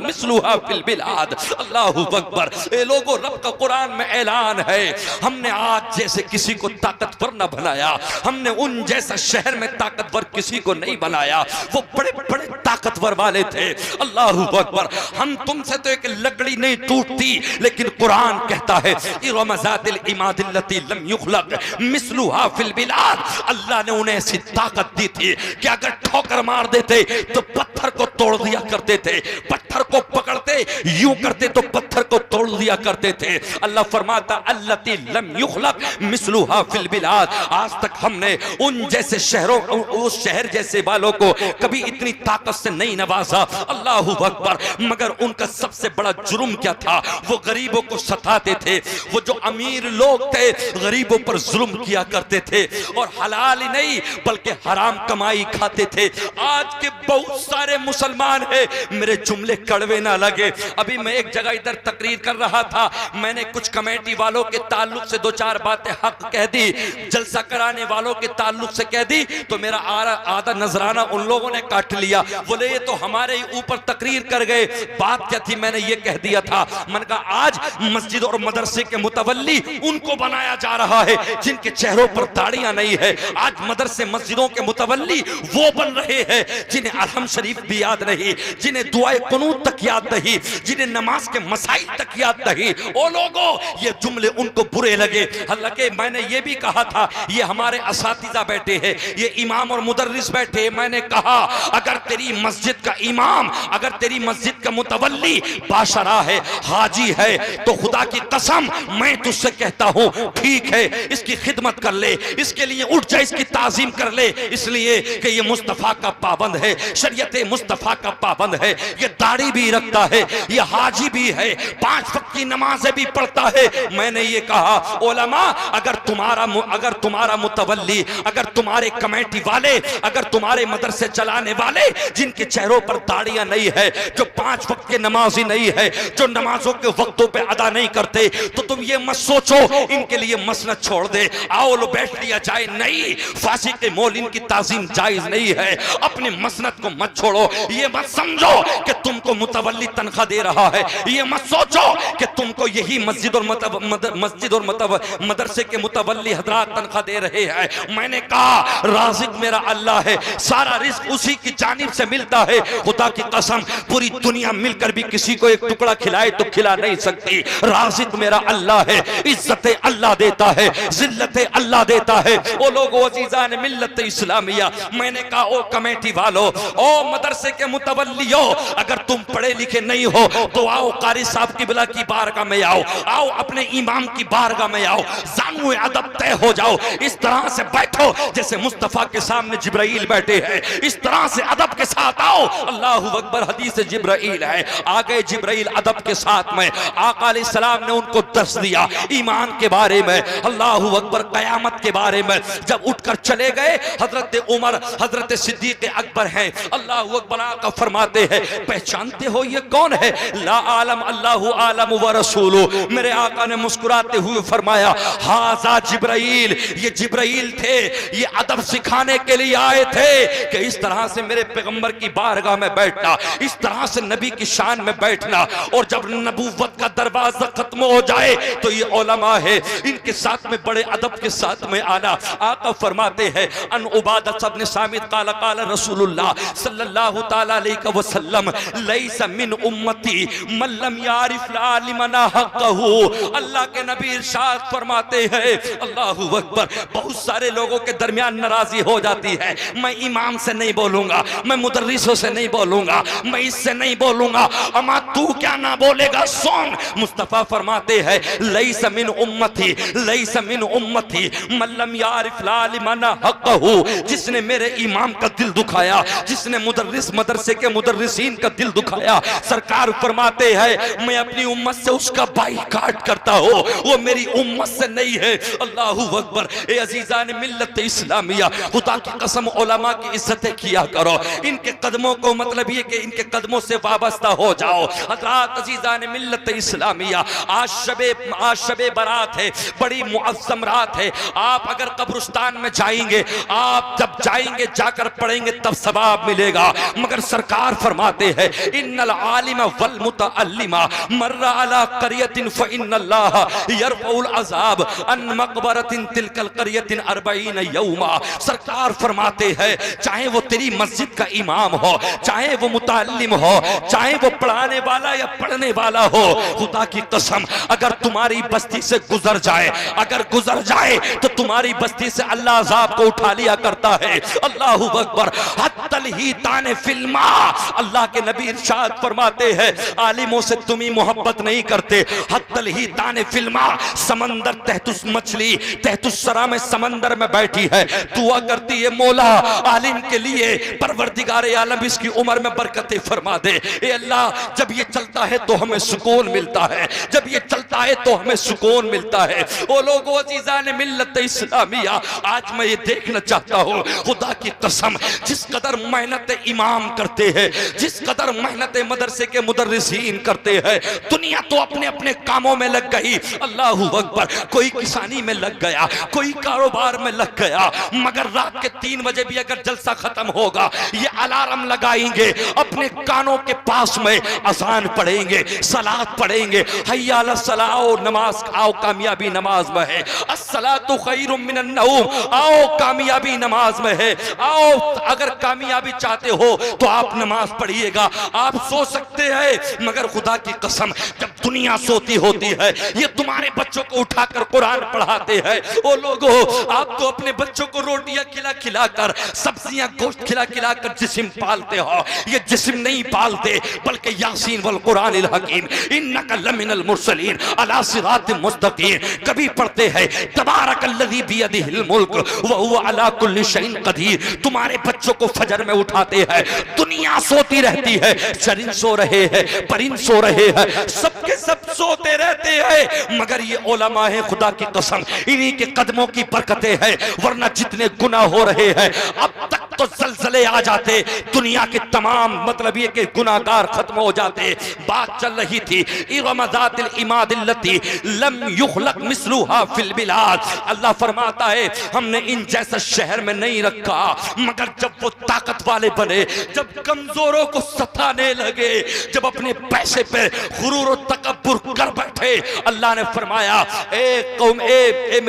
मिस्लुहा फिल बिलाद। अल्लाहू अकबर। ए लोगों, रब का कुरान में ऐलान है, हमने आज जैसे किसी को ताकतवर न बनाया, हमने उन जैसा शहर में ताकतवर किसी को नहीं बनाया। वो बड़े बड़े ताकतवर वाले थे। अल्लाहू अकबर। हम तुमसे तो एक लकड़ी नहीं टूटती, लेकिन कुरान कहता है इरम ज़ातिल इमाद लती लम युखलक मिस्लुहा फिल बिलाद। अल्लाह ने उन्हें ऐसी ताकत दी थी कि अगर ठोकर मार देते तो पत्थर को तोड़ दिया करते थे, पत्थर को पकड़ते यूं करते तो पत्थर को तोड़ दिया करते थे। अल्लाह फरमाता अल्लती लम युखलक मिस्लुहा फिल बिलाद। आज तक हमने उन जैसे शहरों, उस शहर जैसे वालों को कभी इतनी ताकत से नहीं नवाजा। अल्लाहू अकबर। मगर उनका सबसे बड़ा जुर्म क्या था? वो गरीबों को सताते थे। वो जो अमीर लोग थे गरीबों पर जुल्म किया करते थे और हलाल ही नहीं बल्कि हराम कमाई खाते थे। आज के बहुत सारे मुसलमान हैं, मेरे जुमले कड़वे ना लगे, अभी मैं एक जगह इधर तकरीर कर रहा था, मैंने कुछ कमेटी वालों के ताल्लुक से दो चार बातें हक कह दी, जलसा कराने वालों के ताल्लुक से कह दी, तो मेरा आधा नजराना उन लोगों ने काट लिया। बोले ये तो हमारे ही ऊपर तकरीर कर गए। बात क्या थी? मैंने ये कह दिया था, मैंने कहा आज मस्जिद और मदरसे के मुतवल्ली उनको बनाया जा रहा है जिनके चेहरों पर दाढ़ियां नहीं है। आज मदरसे मस्जिदों के मुतवल्ली वो बन रहे हैं जिन्हें अरहम शरीफ भी याद नहीं, जिन्हें दुआए कुनूत तक याद नहीं, जिन्हें नमाज के मसाइल तक याद नहीं। ओ लोगों, ये जुमले उनको बुरे लगे। हालांकि मैंने ये भी कहा था, ये हमारे असातिज़ा बैठे हैं, ये इमाम और मुदर्रिस बैठे। मैंने कहा अगर तेरी मस्जिद का इमाम, अगर तेरी मस्जिद का मुतवल्ली बाशरा है, हाजी है, तो खुदा की कसम मैं तुझसे कहता हूं, ठीक है, इसकी खिदमत कर ले, इसके लिए उठ जा, इसकी ताजीम कर ले, इसलिए कि ये मुस्तफा का पाबंद है, शरीयत मुस्तफा का पाबंद है, ये दाढ़ी भी रखता है, ये हाजी भी है, 5 वक्त की नमाजें भी पढ़ता है। मैंने ये कहा उलमा, अगर तुम्हारा मुतवल्ली, अगर तुम्हारे कमेटी वाले, अगर तुम्हारे मदरसे चलाने वाले जिनके चेहरों पर दाढ़ियां नहीं है, जो 5 वक्त के नमाजी नहीं है, जो नमाजों के वक्तों पे अदा नहीं करते, तो तुम ये मत सोचो इनके लिए मसनद छोड़ दे, आओ लो बैठ लिया जाए। नहीं, फांसी के मोल इनकी ताजीम जायज नहीं है। अपने मसनद को मत छोड़ो। ये मत समझो कि तुमको मुतवल्ली तनख्वाह दे रहा है, ये मत सोचो कि तुमको यही मस्जिद और मदरसे के मुतवल्ली हजरात तनख्वाह दे रहे हैं। मैंने कहा राज़िक मेरा अल्लाह है, सारा रिज़्क उसी की जानिब से मिलता है। खुदा की कसम पूरी दुनिया मिलकर भी किसी को एक टुकड़ा खिलाए तो खिला नहीं सकती। राज़िक मेरा अल्लाह है, इज्जत अल्लाह देता है, जिल्लत अल्लाह देता है। ओ लोगो अज़ीज़ान मिल्लत इस्लामिया, मैंने कहा ओ कमेटी वालों, ओ मदरसे के मुतवल्लियो, अगर तुम पढ़े लिखे नहीं हो तो आओ कारी साहब की बिला की बारगाह में आओ, आओ अपने इमाम की बारगाह में आओ, ज़ानुए अदब तय हो जाओ, इस तरह से बैठो जैसे मुस्तफा के सामने जिब्राइल बैठे हैं, इस तरह से अदब के साथ आओ। अल्लाहु अकबर, हदीस जिब्राइल है। आ गए जिब्राइल अदब के साथ में, आका अलैहिस्सलाम ने उनको दर्स दिया ईमान के बारे में, अल्लाहु अकबर, कयामत के बारे में। जब उठकर चले गए, हजरत उमर, हजरत सिद्दीक अकबर हैं, अल्लाहु अकबर, आका फरमाते हैं पहचानते हो ये कौन है? ला आलम अल्लाहु आलम व रसूलु। मेरे आका ने मुस्कुराते हुए फरमाया हाजा जिब्राइल, ये जिब्राइल थे, ये अदब सिखाने के लिए आए थे कि इस तरह से मेरे पैगंबर की बारगाह में बैठना, इस तरह से नबी की शान में बैठना, और जब नबूवत का दरवाजा खत्म हो जाए तो ये उलमा है, इनके साथ में बड़े अदब के साथ में आना। आका फरमाते हैं अन उबादत इब्न सामित काला काला रसूलुल्लाह सल्लल्लाहु तआला अलैहि वसल्लम लैसा मिन उम्मती मन लम यारिफ आलिमना हक़हू। अल्लाह के नबी इरशाद फरमाते हैं, अल्लाहु अकबर, बहुत सारे लोगों के दरमियान नाराजी हो जाती है, मैं इमाम से नहीं बोलूंगा, मैं मुदर्रिसों से नहीं बोलूंगा, मैं इससे नहीं बोलूंगा। अमा तू क्या ना बोलेगा? सुन, मुस्तफा फरमाते हैं लैसा मिन उम्मती, लैसा मिन उम्मती मन लम यारिफ आलिमना हक़हू। जिसने मेरे इमाम का दिल दुखाया, जिसने मुदर्रिस मदरसे के मुदर्रिसीन का दिल दुखाया, सरकार फरमाते हैं मैं अपनी उम्मत से उसका बाइकाट करता हूं, वो मेरी उम्मत से नहीं है। अल्लाहु अकबर। ए अजीजान मिल्लत इस्लामिया, खुदा की कसम उलमा की इज्जत किया करो, इनके कदमों को, मतलब ये कि इनके कदमों से वाबस्ता हो जाओ। हज़रात अजीजान मिल्लत इस्लामिया, आज शबे बारात है, बड़ी मुअज़्ज़म रात है। आप अगर कब्रिस्तान में जाएंगे, आप जब जाएंगे जाकर पढ़ेंगे तब सवाब मिलेगा। मगर सरकार फरमाते हैं इन्नल आलिम वल मुतअल्लिमा मर्रा अला क़रियतिन फ इन्नल्लाह यरफ़उल अज़ाब अन मक़बरतिन तिलकल क़रियतिन 40 यौमा। सरकार फरमाते हैं चाहे वो तेरी मस्जिद का इमाम हो, चाहे वो मुतअल्लिम हो, चाहे वो पढ़ाने वाला या पढ़ने वाला हो, खुदा की कसम अगर तुम्हारी बस्ती से गुजर जाए, अगर गुजर जाए तो तुम्हारी बस्ती से अल्लाह अज़ाब को उठा लिया करता है। अल्लाहु अकबर। हत्तल ही ताने फिल्मा, अल्लाह के नबी इरशाद फरमाते हैं आलिमों से तुम ही मोहब्बत नहीं करते। हत्तल ही ताने फिल्मा, समंदर तहतुस मछली तहतुस सरा में समंदर में बैठी है, दुआ करती है मौला आलिम के लिए, परवरदिगार आलम इसकी उम्र में बरकतें फरमा दे। ए अल्लाह, जब ये चलता है तो हमें सुकून मिलता है, जब ये चलता है तो हमें सुकून मिलता है। ओ लोगों अज़ीज़ान मिल्लत इस्लामिया, आज मैं ये देखना चाहता हूँ, खुदा की कसम जिस कदर मेहनत इमाम करते हैं, जिस कदर मेहनत मदरसे के मुदर्रिसीन करते हैं, दुनिया तो अपने अपने कामों में लग गई। अल्लाहू अकबर, कोई किसानी में लग गया, कोई कारोबार में लग गया, मगर रात के 3 बजे भी अगर जलसा खत्म होगा, ये अलार्म लगाएंगे, अपने कानों के पास में अजान पढ़ेंगे, सलात पढ़ेंगे, हय्या अला सलाओ, नमाज आओ कामयाबी नमाज में है, अस्सलातु खैरुम मिनन नौम, आओ कामयाबी नमाज में है, आओ अगर कामयाबी चाहते हो तो आप नमाज पढ़िएगा। आप सो सकते हैं, मगर खुदा की कसम जब दुनिया सोती होती है, ये तुम्हारे बच्चों को उठाकर कुरान पढ़ाते हैं। ओ लोगों, आप तो अपने बच्चों को रोटियां खिला खिलाकर, सब्जियां गोश्त खिला खिलाकर जिस्म पालते हो, ये जिस्म नहीं पालते, बल्कि यासीन वल कुरानिल हकीम इन्नका लमिनल मुरसलीन अला सिरातिम मुस्तकीम कभी पढ़ते हैं तबारकल्लज़ी बियदिहिल मुल्क व हुवा अला कुल्लि शैइन कदीर। तुम्हारे बच्चों को फजर में उठाते हैं, दुनिया सोती रहती है, चरिंद सो रहे हैं, परिंद सो रहे हैं, सबके सब सोते रहते हैं, मगर ये उलमा है खुदा की कसम, इन्हीं के कदमों की बरकतें हैं, वरना जितने गुनाह हो रहे हैं अब तक तो जलजले आ जाते, दुनिया के तमाम मतलब ये कि गुनाहगार खत्म हो जाते। बात चल रही थी इरमज़ातिल इमादिल्लती लम युखलक मिसलुहा फिल बिलाद। अल्लाह फरमाता है हमने इन जैसा शहर में नहीं रखा, मगर जब वो ताकत वाले बने, जब कमजोरों को सताने लगे, जब अपने पैसे पे गुरूर और तकब्बुर कर बैठे, अल्लाह ने फरमाया ए कौम, ए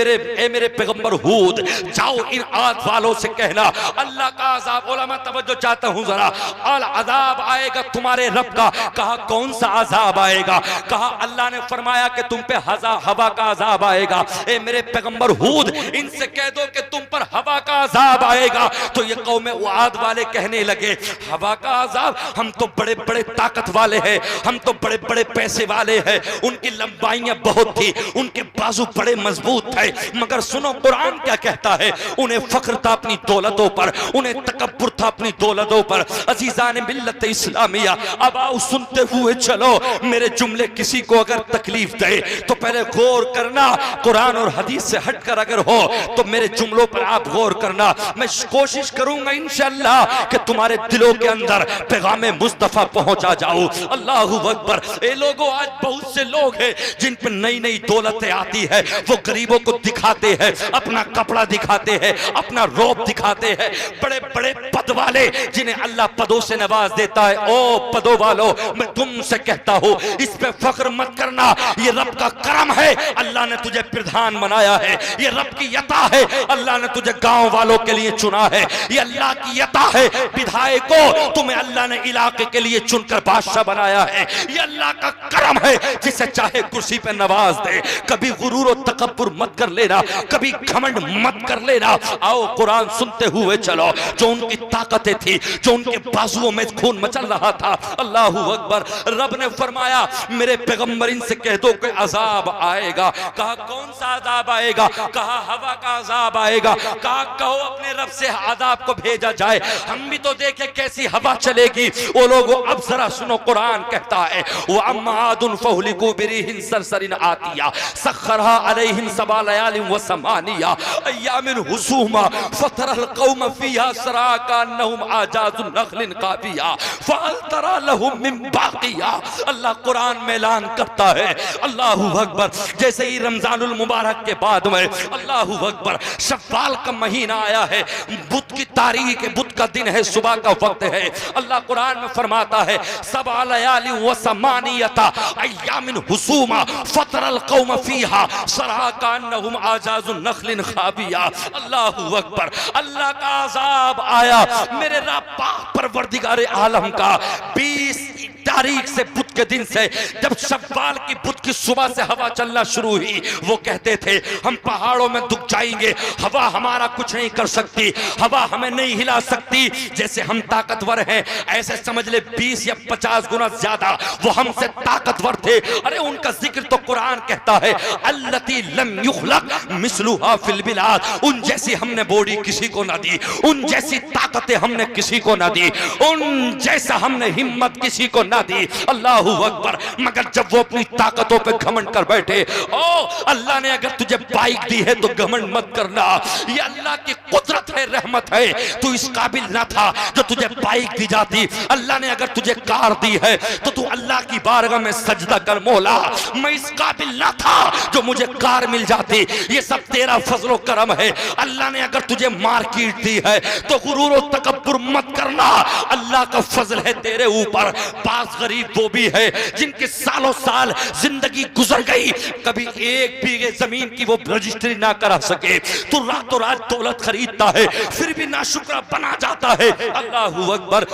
मेरे पैगंबर हूद, जाओ इन आद वालों से कहना अल्लाह का अजाब, उलमा तवज्जो चाहता हूं जरा, अल अजाब आएगा तुम्हारे रब का। कहा कौन सा अजाब आएगा? कहा अल्लाह ने फरमाया कि तुम पे हवा का अजाब आएगा। ए मेरे पैगंबर हूद, इनसे कह दो कि तुम पर हवा का अजाब आएगा। तो ये कौम आद वाले कहने लगे हवा का अजाब, हम तो बड़े बड़े ताकत वाले हैं, हम तो बड़े बड़े पैसे वाले हैं, उनकी लंबाइयां बहुत थी, उनके बाजू बड़े मजबूत थे, मगर सुनो कुरान क्या कहता है, उन्हें फख्र था अपनी दौलतों पर, उन्हें तकब्बुर था अपनी दौलतों पर। अजीजान मिल्लत इस्लामिया, अब आओ सुनते हुए चलो, मेरे जुमले किसी को अगर तकलीफ दे तो पहले गौर करना, कुरान और हदीस से हटकर अगर हो तो मेरे जुमलों पर आप गौर करना। मैं कोशिश करूंगा इंशाअल्लाह कि तुम्हारे दिलों के अंदर पैगाम मुस्तफा पहुंचा जाऊं। अल्लाहू अकबर। ए लोगों, आज बहुत से लोग हैं जिन पर नई नई दौलतें आती है, वो गरीबों को दिखाते हैं, अपना कपड़ा दिखाते हैं, अपना रोब दिखाते हैं, बड़े बड़े पद वाले जिन्हें अल्लाह पदों से नवाज देता है। ओ पदों वालों, मैं तुमसे कहता हूं इस पे फख्र मत करना, ये रब का करम है, अल्लाह ने तुझे प्रधान बनाया है, ये रब की यता है, अल्लाह ने तुझे गांव वालों के लिए चुना है, ये अल्लाह की यता है, विधायकों तुम्हें अल्लाह ने इलाके के लिए चुनकर बादशाह बनाया है, ये अल्लाह का करम है, जिसे चाहे कुर्सी पे नवाज दे। कभी गुरूर और तकब्बुर मत कर लेना, कभी घमंड मत कर लेना। आओ कुरान सुनते हुए चलो, जो उनकी ताकतें थी, जो उनके बाजुओं में खून मचल रहा था। अल्लाहू अकबर। रब ने फरमाया मेरे पैगंबर इनसे कह दो कि अजाब आएगा। कहा कौन सा अजाब आएगा? कहा हवा का अजाब आएगा। कहा कहो अपने रब से अजाब को भेजा जाए, हम भी तो देखें कैसी हवा चलेगी। ओ लोगों, अब जरा सुनो, कुरान कहता है व अम्मादुन फहुलिकू बिरिहिन सरसरिन आतिया सखरहा अलैहिम सबा लयालिन व समानिया अय्यामिन हुसूमा फतरल कौम फिहा सराका अन्नहुम आजाजुन नखलिन काबिया फहल तरा लहुम मिन बाकिया। अल्लाह कुरान में ऐलान करता है, अल्लाहू अकबर, जैसे ही रमजानुल मुबारक के बाद में अल्लाहू अकबर शव्वाल का महीना आया है, बुध की तारीख है, बुध का दिन है, सुबह का वक्त है। अल्लाह कुरान में फरमाता है सबा लयालि व समानियता अय्यामिन हुसूमा फतरल कौम फीहा सराका अन्नहुम आजाजुन नखलिन खाबिया। अल्लाहू अकबर। अल्लाह का अजाब आया मेरे रब परवरदिगार आलम का 20 तारीख से बुध के दिन से, जब शव्वाल की बुध की सुबह से हवा चलना शुरू हुई, वो कहते थे हम पहाड़ों में दुख जाएंगे, हवा हमारा कुछ नहीं कर सकती, हवा हमें नहीं हिला सकती, जैसे हम ताकतवर हैं ऐसे समझ ले 20 या 50 गुना ज्यादा वो हमसे ताकतवर थे। अरे उनका जिक्र तो कुरान कहता है अल्लती लम युखलक मिसलुहा फिल बिलाद, उन जैसी हमने बॉडी किसी को ना दी, उन जैसी ताकतें हमने किसी को ना दी, उन जैसा हमने हिम्मत किसी को ना दी। अल्लाह अल्लाहू अकबर। मगर जब वो अपनी ताकतों पे घमंड कर बैठे, ओ अल्लाह ने अगर तुझे बाइक दी है तो घमंड मत करना, ये अल्लाह की कुदरत है, रहमत है। तू इस काबिल ना था जो तुझे बाइक दी जाती। अल्लाह ने अगर तुझे कार दी है तो तू अल्लाह की बारगाह में सजदा कर, मौला मैं इस काबिल ना था जो मुझे कार मिल जाती, ये सब तेरा फजलो करम है। अल्लाह ने अगर तुझे मार्केट दी है तो गुरूर और तकब्बुर मत करना, अल्लाह का फजल है तेरे ऊपर। पास गरीब वो भी है जिनके सालों साल जिंदगी गुजर गई, कभी एक बीघे जमीन की वो रजिस्ट्री ना करा सके। तू रातों रात दौलत खरीदता है फिर भी नाशुक्र बना जाता है। अल्लाहू अकबर।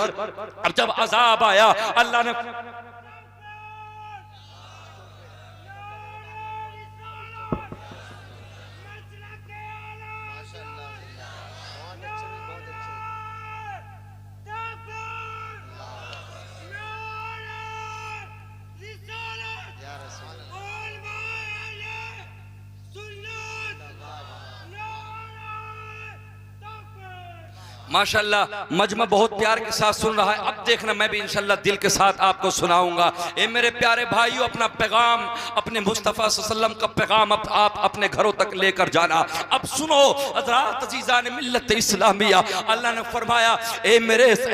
अब जब अजाब आया अल्लाह ने माशाल्लाह मजमा बहुत प्यार के साथ सुन रहा है। अब देखना मैं भी इंशाल्लाह दिल के साथ आपको सुनाऊंगा। ए मेरे प्यारे भाइयों, अपना पैगाम, अपने मुस्तफ़ा सल्लल्लाहु अलैहि वसल्लम का पैगाम आप अपने घरों तक लेकर जाना। अब सुनो हज़रात अज़ीज़ान मिल्लत इस्लामिया, अल्लाह ने फरमाया ए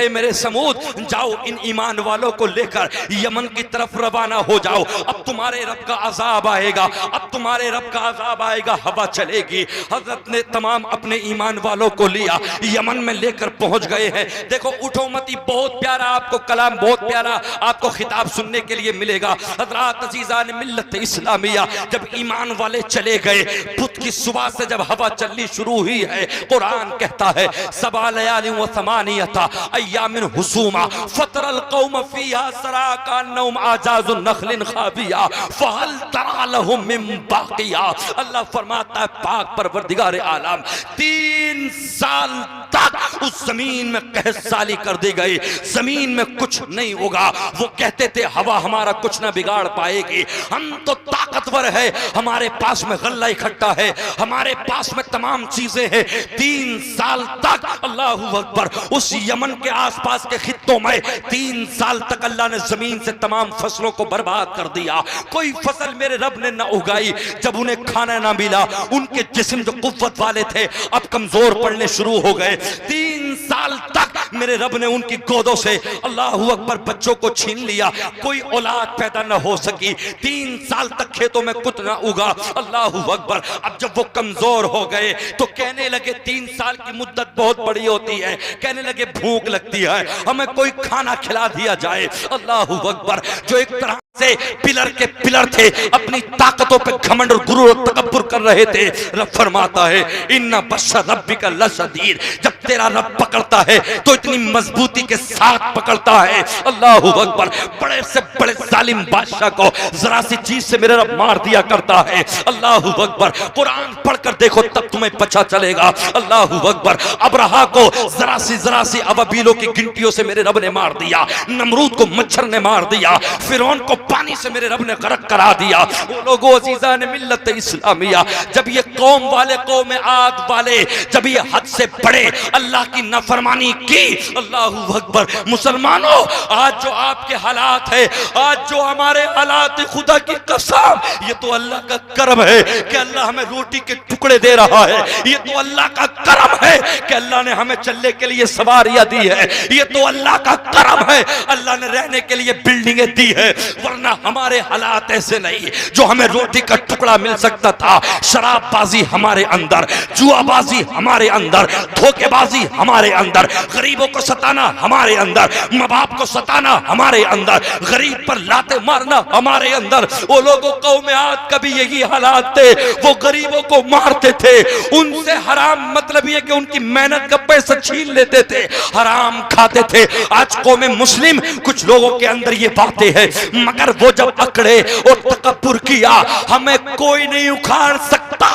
मेरे समूद, जाओ इन ईमान वालों को लेकर यमन की तरफ रवाना हो जाओ। अब तुम्हारे रब का अजाब आएगा, अब तुम्हारे रब का अजाब आएगा, हवा चलेगी। हजरत ने तमाम अपने ईमान वालों को लिया, यमन में लेकर पहुंच गए हैं। देखो उठो मती, बहुत प्यारा आपको कलाम, बहुत प्यारा आपको खिताब सुनने के लिए मिलेगा। हज़रात अज़ीज़ान मिल्लत इस्लामिया, जब ईमान वाले चले गए, बुध की सुबह से जब हवा चलनी शुरू हुई है, कुरान कहता है सबा लयालिन व समानियता अय्यामिन हुसूमा फतरल कौम फीहा सरा कान्नहुम आजाजुन नखलिन खाविया फहल तरा लहुम मिन बाकिया। अल्लाह फरमाता है पाक परवरदिगार आलम, 3 साल तक उस जमीन में कहसाली कर दी गई, जमीन में कुछ नहीं होगा। वो कहते थे हवा हमारा कुछ ना बिगाड़ पाएगी, हम तो ताकतवर है, हमारे पास में गल्ला इकट्ठा है, हमारे पास में तमाम चीजें हैं। 3 साल तक अल्लाहू अकबर उस यमन के आसपास के खित्तों में 3 साल तक अल्लाह ने जमीन से तमाम फसलों को बर्बाद कर दिया। कोई फसल मेरे रब ने ना उगाई। जब उन्हें खाना ना मिला, उनके जिस्म जो कुव्वत वाले थे अब कमजोर पड़ने शुरू हो गए। 3 साल तक मेरे रब ने उनकी गोदों से अल्लाहू अकबर बच्चों को छीन लिया, कोई औलाद पैदा न हो सकी। 3 साल तक खेतों में कुछ न उगा। अल्लाहू अकबर। अब जब वो कमजोर हो गए तो कहने लगे 3 साल की मुद्दत बहुत बड़ी होती है, कहने लगे भूख लगती है, हमें कोई खाना खिला दिया जाए। अल्लाहू अकबर। जो एक तरह से पिलर के पिलर थे, अपनी ताकतों पे घमंड और गुरूर और तकब्बुर कर रहे थे, रब फरमाता है इन्ना बश्शा रब्बिका लशदीद, जब तेरा रब पकड़ता है तो इतनी मजबूती के साथ पकड़ता है। अल्लाहू अकबर। बड़े से बड़े जालिम बादशाह को जरा सी चीज से मेरा रब मार दिया करता है। अल्लाहू अकबर। कुरान पढ़कर देखो तब तुम्हें पता चलेगा। अल्लाहू अकबर। अबरहा को जरा सी अबाबीलों की गिनतियों से मेरे रब ने मार दिया, नमरूद को मच्छर ने मार दिया, फिरौन को पानी से मेरे रब ने गर्क करा दिया। वो लोगों अज़ीज़ान मिल्लत इस्लामिया, जब ये कौम वाले, कौम आद वाले, जब ये हद से बड़े अल्लाह की नाफरमानी की, अल्लाहू अकबर। मुसलमानों, आज जो आपके हालात है, आज जो हमारे हालात, खुदा की कसम ये तो अल्लाह का करम है कि अल्लाह हमें रोटी के टुकड़े दे रहा है। ये तो अल्लाह का करम है कि अल्लाह ने हमें चलने के लिए सवारियां दी है। ये तो अल्लाह का करम है, अल्लाह ने रहने के लिए बिल्डिंगें दी है। वरना हमारे हालात ऐसे नहीं। जो हमें रोटी का टुकड़ा मिल सकता था, शराबबाजी हमारे अंदर, जुआबाजी हमारे अंदर, धोखेबाजी हमारे अंदर, गरीबों को सताना हमारे अंदर, माँ बाप को सताना हमारे अंदर, गरीब पर लाते मारना हमारे अंदर। वो लोगों कौम आद का भी यही हालात थे, वो गरीबों को मारते थे, उनसे हराम, मतलब ये कि उनकी मेहनत का पैसा छीन लेते थे, हराम खाते थे। आज कौम मुस्लिम कुछ लोगों के अंदर ये बातें हैं, मगर वो जब अकड़े और तकब्बुर किया, हमें कोई नहीं उखाड़ सकता,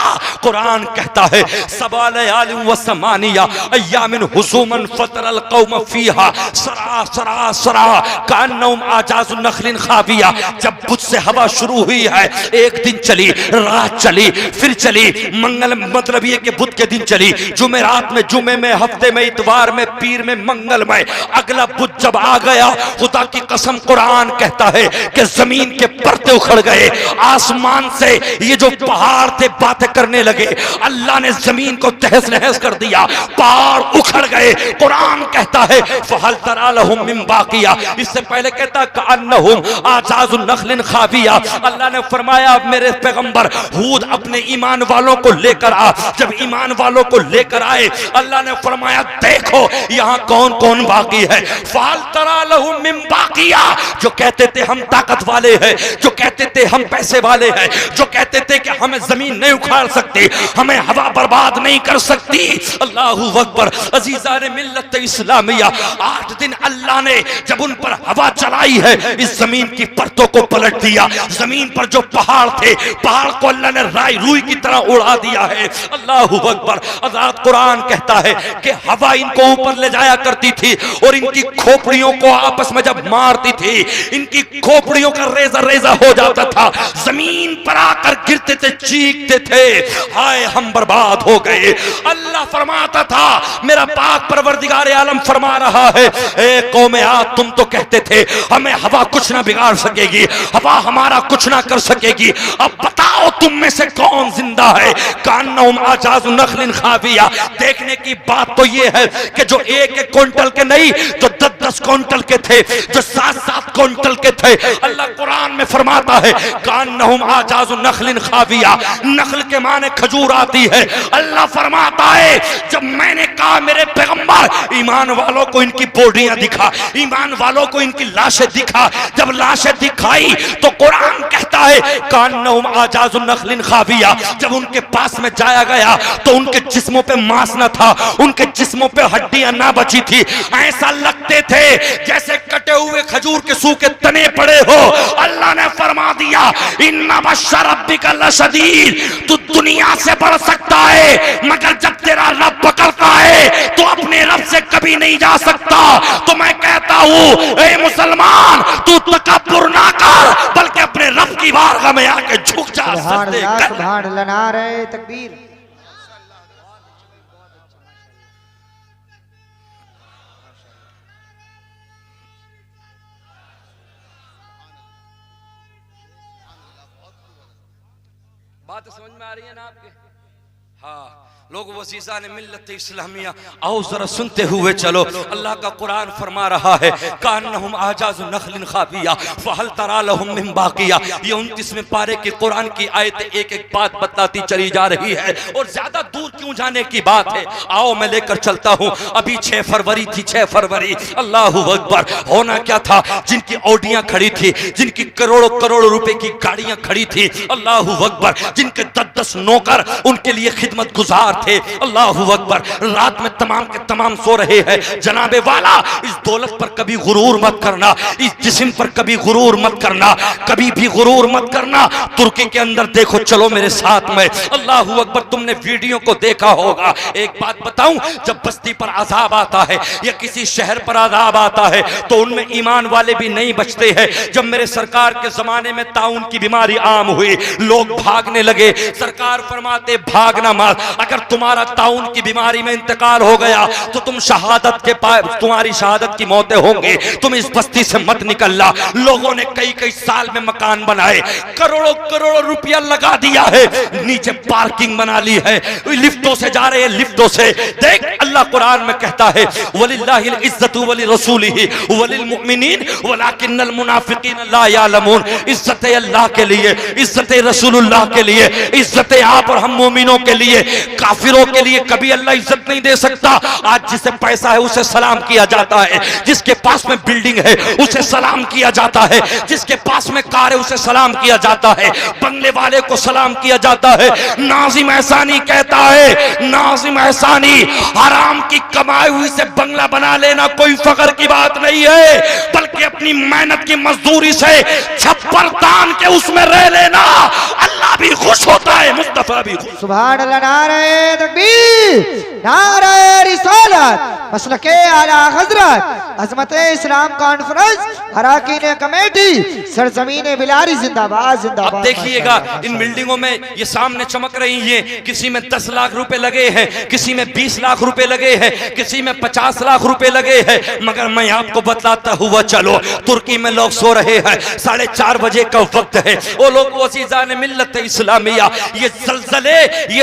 कुरान कहता है सबालयालिम व समानिया अय्यामिन हुसूमन फतरल कौम फीहा सरा सरा सरा कान्नहुम आजाज़ुन नखलिन खाविया। जब बुध से हवा शुरू हुई है, एक दिन चली, रात चली, फिर चली, मंगल मतलब ये कि बुध के दिन चली, जुमेरात में, जुमे में, हफ्ते में, इतवार में, पीर में, मंगल में, अगला बुध जब आ गया, खुदा की कसम कुरान कहता है कि जमीन के परते उखड़ गए, आसमान से ये जो पहाड़ थे बातें करने लगे, अल्लाह ने जमीन को तहस नहस कर दिया, पहाड़ उखड़ गए। कुरान कहता है फहल तरा लहुम मिन बाकिया, इससे पहले कहता कअन्नहुम आजाज़ुन नखलिन खाविया। अल्लाह ने फरमाया मेरे पैगंबर हूद अपने ईमान वालों को लेकर आ। जब ईमान वालों को लेकर आए, अल्लाह ने फरमाया देखो यहाँ कौन कौन बाकी है। फहल तरा लहुम मिन बाकिया, जो कहते थे हम ताकत वाले हैं, जो कहते थे हम पैसे वाले हैं, जो कहते थे कि हमें जमीन नहीं उखाड़ सकती, हमें हवा बर्बाद नहीं कर सकती। अल्लाहू अकबर। अजीजा ने मिल्लत इस्लामिया, 8 दिन अल्लाह ने जब उन पर हवा चलाई है, इस जमीन की परतों को पलट दिया। जमीन पर जो पहाड़ थे, पहाड़ को अल्लाह ने राई रुई की तरह उड़ा दिया है। अल्लाहू अकबर। अज़ात कुरान कहता है कि हवा इनको ऊपर ले जाया करती थी और इनकी खोपड़ियों को आपस में जब मारती थी, इनकी खोपड़ियों का रेजा रेजा हो जाता था, जमीन पर आकर गिरते थे, चीखते थे हाय हम बर्बाद हो गए। अल्लाह फरमाता था, मेरा पाक परवरदिगार आलम फरमा रहा है, ए कौम आद तुम तो कहते थे हमें हवा कुछ ना बिगाड़ सकेगी, हवा हमारा कुछ ना कर सकेगी, अब बताओ तुम में से कौन जिंदा है। कान्नहुम आजाज़ुन नखलिन खाविया। देखने की बात तो ये है कि जो एक एक क्विंटल के नहीं, जो 10-10 क्विंटल के थे, जो 7-7 क्विंटल के थे, अल्लाह कुरान में फरमाता है कान्नहुम आजाज़ुन नखलिन खाविया। नखल के माने खजूर आती है। अल्लाह फरमाता है जब मैंने कहा मेरे पैगंबर ईमान वालों को इनकी बॉडियां दिखा, ईमान वालों को इनकी लाशें दिखा, जब लाशें दिखाई तो कुरान कहता है कान्नहुम आजाज़ुन नखलिन खाविया। जब उनके पास में जाया गया तो उनके जिस्मों पे मांस न था, उनके जिस्मों पे हड्डियां ना बची थी, ऐसा लगते थे जैसे कटे हुए खजूर के सूखे तने पड़े हो। अल्लाह ने फरमा दिया इन्ना बश्शा रब्बिका लशदीद, तू दुनिया से बढ़ सकता है मगर जब तेरा रब पकड़ता है तो अपने रब से कभी नहीं जा सकता। तो मैं कहता हूँ ए मुसलमान, तू तकब्बुर ना कर बल्कि अपने रब की बारगाह में आके झुक जा। सुभान अल्लाह, सुभान अल्लाह, नारे तकबीर। बात समझ में आ रही है ना आपके? हाँ लोग वसीसा ने मिल्लत इस्लामिया, आओ जरा सुनते हुए चलो। अल्लाह का कुरान फरमा रहा है कान्नहुम आजाज़ुन नखलिन खाविया फहल तरा लहुम मिन बाकिया। ये 29वें पारे की कुरान की आयतें एक एक बात बताती चली जा रही है और ज्यादा दूर क्यों जाने की बात है। आओ मैं लेकर चलता हूँ। अभी 6 फरवरी थी, 6 फरवरी। अल्लाहू अकबर। होना क्या था, जिनकी ऑडियां खड़ी थी, जिनकी करोड़ों करोड़ों रुपए की गाड़ियां खड़ी थी, अल्लाहू अकबर, जिनके 10-10 नौकर उनके लिए खिदमत गुजार थे, अल्लाहू अकबर, रात में तमाम के तमाम सो रहे हैं। जनाबे वाला इस दौलत पर कभी गुरूर मत करना, इस जिस्म पर कभी गुरूर मत करना, कभी भी गुरूर मत करना। तुर्की के अंदर देखो, चलो मेरे साथ में। अल्लाहू अकबर, तुमने वीडियो को देखा होगा। एक बात बताऊं, जब बस्ती पर अजाब आता है या किसी शहर पर अजाब आता है तो उनमें ईमान वाले भी नहीं बचते हैं। जब मेरे सरकार के जमाने में ताउन की बीमारी आम हुई, लोग भागने लगे। सरकार फरमाते भागना मत, अगर तुम्हारा ताउन की बीमारी में इंतकाल हो गया तो तुम शहादत के पास, तुम्हारी शहादत की मौतें होंगी, तुम इस बस्ती से मत निकलना। लोगों ने कई कई साल में मकान बनाए, करोड़ों करोड़ों रुपया लगा दिया है, नीचे पार्किंग बना ली है, लिफ्टों से जा रहे हैं, लिफ्टों से। देख अल्लाह कुरान में कहता है वलिल्लाहिल इज्जतु वलिरसूलिही वलिल मुमिनीन वलाकिन्नल मुनाफिकीन ला यालमून। इज्जत अल्लाह के लिए, इज्जत रसूलुल्लाह के लिए, इज्जत आप और हम मोमिनों के लिए। काफिरों के लिए कभी अल्लाह इज्जत नहीं दे सकता। आज जिसे पैसा है उसे सलाम किया जाता है, जिसके पास में बिल्डिंग है उसे सलाम किया जाता है, जिसके पास में कार है उसे सलाम किया जाता है, बंगले वाले को सलाम किया जाता है। नाजिम एहसानी कहता है, नाजिम एहसानी, हराम की कमाई हुई से बंगला बना लेना कोई फख्र की बात नहीं है, बल्कि अपनी मेहनत की मजदूरी से छप्पर तान के उसमें रह लेना अल्लाह भी खुश होता है। मुस्तफा मुस्तफा भी सुभान अल्लाह, नारे तकबीर, नारे रिसालत, मसलके आला हजरत, अजमत इस्लाम कॉन्फ्रेंस, अराकीन कमेटी, सरजमीन बिलारी जिंदाबाद जिंदाबाद। अब देखिएगा इन बिल्डिंगों में ये सामने चमक रही हैं, किसी में 10 लाख रुपए लगे हैं, किसी में 20 लाख रुपए लगे हैं, किसी में 50 लाख रुपए लगे हैं। मगर मैं आपको बतलाता हुआ चलो, तुर्की में लोग सो रहे हैं, 4:30 बजे का वक्त है। वो लोग वसीजान मिल्लत इस्लामिया, ये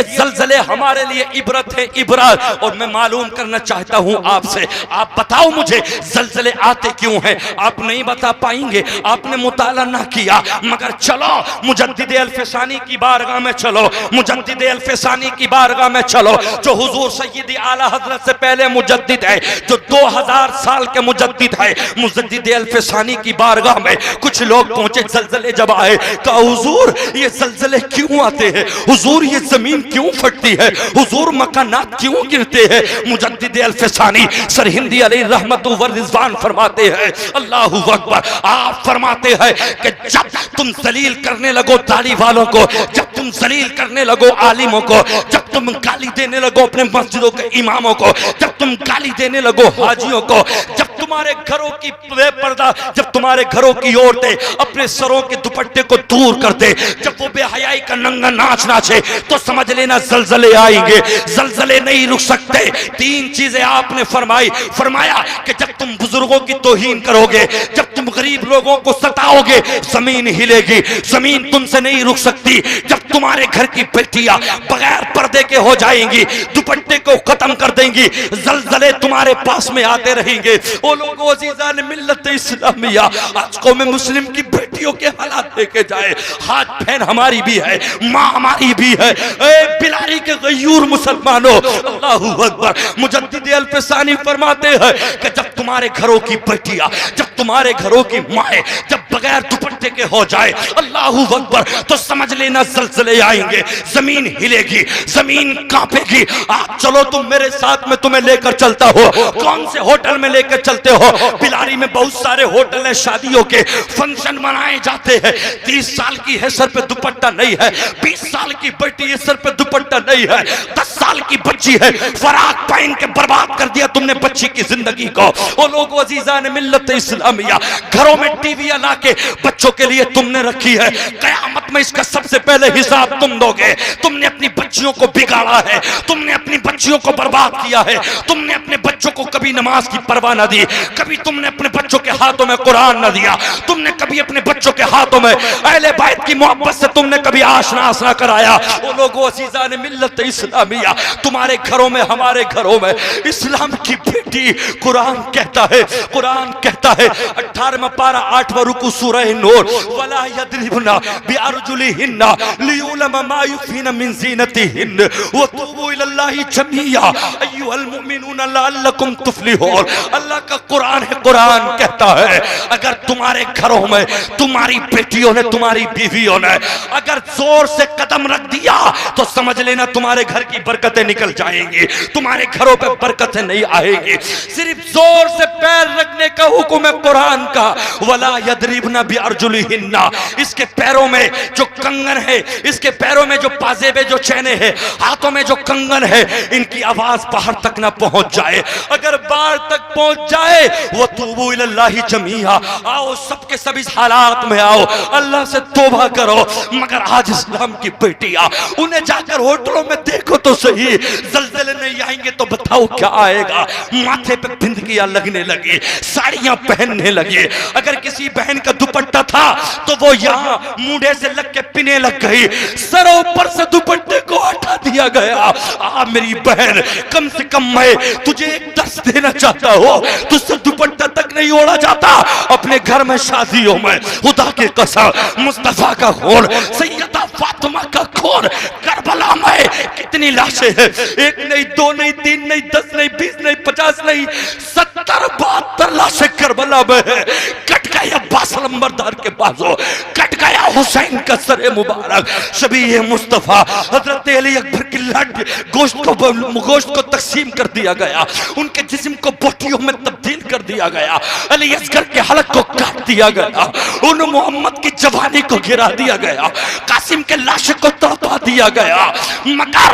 जलजले हमारे लिए इबरत है, इबरत। और मैं मालूम करना चाहता हूं आपसे, आप बताओ मुझे जलजले आते क्यों हैं? आप नहीं बता पाएंगे, आपने मुताला ना किया। मगर चलो मुजद्दिद अल-फसानी की बारगाह में चलो, मुजद्दिद अल-फसानी की बारगाह में चलो, जो हुजूर सय्यदी आला हजरत से पहले मुजद्दिद है, जो 2000 साल के मुजद्दिद है। मुजद्दिद अल-फसानी की बारगाह में कुछ लोग पहुंचे, जलजले जब आए, कहा हुजूर ये जलजले क्यों आते हैं? हुजूर ये जमीन क्यों फटती है? हुजूर मकानात क्यों गिरते हैं? मुजद्दिद अल-फसानी सरहिंदी अलैहि रहमत व रिज़वान फरमाते हैं, अल्लाहु अकबर, आप फरमाते हैं कि जब तुम जलील करने लगो दाढ़ी वालों को, जब तुम जलील करने लगो आलिमों को, जब तुम गाली देने लगो अपने मस्जिदों के इमामों को, जब तुम गाली देने लगो हाजियों को, जब तुम्हारे घरों की बेपर्दा, जब तुम्हारे घरों की औरतें अपने सरों के दुपट्टे को दूर कर दे, जब वो बेहयाई का नंगा नाच नाचे, तो समझ लेना जलजले आएंगे। जलजले नहीं रुक सकते। 3 चीजें आपने फरमाया कि जब तुम बुजुर्गों की तौहीन करोगे, जब तुम गरीब लोगों को सताओगे, जमीन हिलेगी, जमीन तुमसे नहीं रुक सकती। जब तुम्हारे घर की बेटियां बगैर पर्दे के हो जाएंगी, दुपट्टे को खत्म कर देंगी, जलजले तुम्हारे पास में आते रहेंगे। वो लोग अज़ीज़ान मिल्लत इस्लामिया, आज कौम मुस्लिम की बेटियों के हालात देखे जाए, हाथ बहन हमारी भी है, माँ हमारी भी है। ए बिलारी के गयूर मुसलमानों, अल्लाहु अकबर। मुजद्दिद अल-फसानी फरमाते हैं कि जब तुम्हारे घरों की बेटियां, जब तुम्हारे घरों की माएँ जब बगैर दुपट्टे के हो जाए, अल्लाहु अकबर, तो समझ लेना जलजले आएंगे, जमीन हिलेगी, जमीन कांपेगी। आप चलो, तुम मेरे साथ में तुम्हें लेकर चलता हो। कौन से होटल में लेकर चलते हो? बिलारी में बहुत सारे होटल है, शादियों के फंक्शन मनाए जाते हैं। 30 साल की है, सर पे दुपट्टा नहीं है। 20 साल की बेटी है, सर पे दुपट्टा नहीं है। 10 साल की बच्ची है, फराक पहन के बर्बाद कर दिया तुमने बच्ची की जिंदगी को। वो लोग अज़ीज़ान मिल्लत इस्लामिया, घरों में टीवियां लाके बच्चों के लिए तुमने रखी है। कयामत में इसका सबसे पहले हिसाब तुम दोगे। तुमने अपनी बच्चियों को बिगाड़ा है, तुमने अपनी बच्चियों को बर्बाद किया है, तुमने अपने बच्चों को कभी नमाज की परवाह न दी, कभी तुमने अपने बच्चों के हाथों में कुरान न दिया, तुमने कभी अपने बच्चों के हाथों में अहले बैत की मोहब्बत से तुमने कभी आशनास ना कराया। वो लोगों अज़ीज़ान मिल्लत इस्लामिया, तुम्हारे घरों में, हमारे घरों में इस्लाम की बेटी, कुरान कहता है, कुरान कहता है 18वां पारा 8वां रुकू सूरह नूर, वला यद्रिबना बिअरजुलिहिन्ना लियुलमा मा युखफीना मिन ज़ीनतिहिन्न व तूबू इलल्लाहि जमीआ अय्युहल मुमिनूना लअल्लकुम तुफ्लिहून। अल्लाह का कुरान है, कुरान कहता है अगर तुम्हारे घरों में तुम्हारी बेटियों ने, तुम्हारी बीवियों ने अगर जोर से कदम रख दिया, तो समझ लेना तुम्हारे घर की बरकतें निकल जाएंगी, तुम्हारे घरों पे बरकतें नहीं आएंगी। सिर्फ जोर से पैर रखने का हुक्म है कुरान का, वला यद्रिबना बिअरजुलिहिन्ना। इसके पैरों में जो कंगन है, इसके पैरों में जो पाजेबे, जो चैने हैं, हाथों में जो कंगन है, इनकी आवाज बाहर तक ना पहुंच जाए। अगर बाहर तक पहुंच जाए, वो तूबू इलल्लाहि जमीआ, आओ सबके सब इस हालात में आओ, अल्लाह से तौबा करो। मगर आज इस्लाम की बेटियां, उन्हें जाकर होटलों में देखो तो सही, जलजले नहीं आएंगे तो बताओ क्या आएगा। माथे पे बिंदियां लगने लगी, साड़ियां पहनने लगे। अगर किसी बहन का दुपट्टा था तो वो यहाँ मुंडे से लग के पीने लग गई, सरों ऊपर से दुपट्टे को हटा दिया गया। मेरी बहन, कम से कम मैं तुझे एक दर्स देना चाहता हूँ, तुझसे दुपट्टा तक नहीं ओढ़ा जाता अपने घर में, शादियों में। खुदा के कसम, मुस्तफा का खून, सैयदा फातिमा का खून, करबला में कितनी लाशें हैं? 1 नहीं, 2 नहीं, 3 नहीं, 10 नहीं, 20 नहीं, 50 नहीं, 70-72 लाशें करबला में है। कट गए अब्बास लंबरदार के बाजू, कट गया हुसैन का सर मुबारक। शबीह मुस्तफा हजरत अली अकबर की लट गोश्त को तकसीम कर दिया गया, उनके जिस्म को बोटियों में तब्दील कर दिया गया, अली असगर के हलक को काट दिया गया, उन मोहम्मद की जवानी को गिरा दिया गया, कासिम के लाश को तड़पा दिया गया। मगर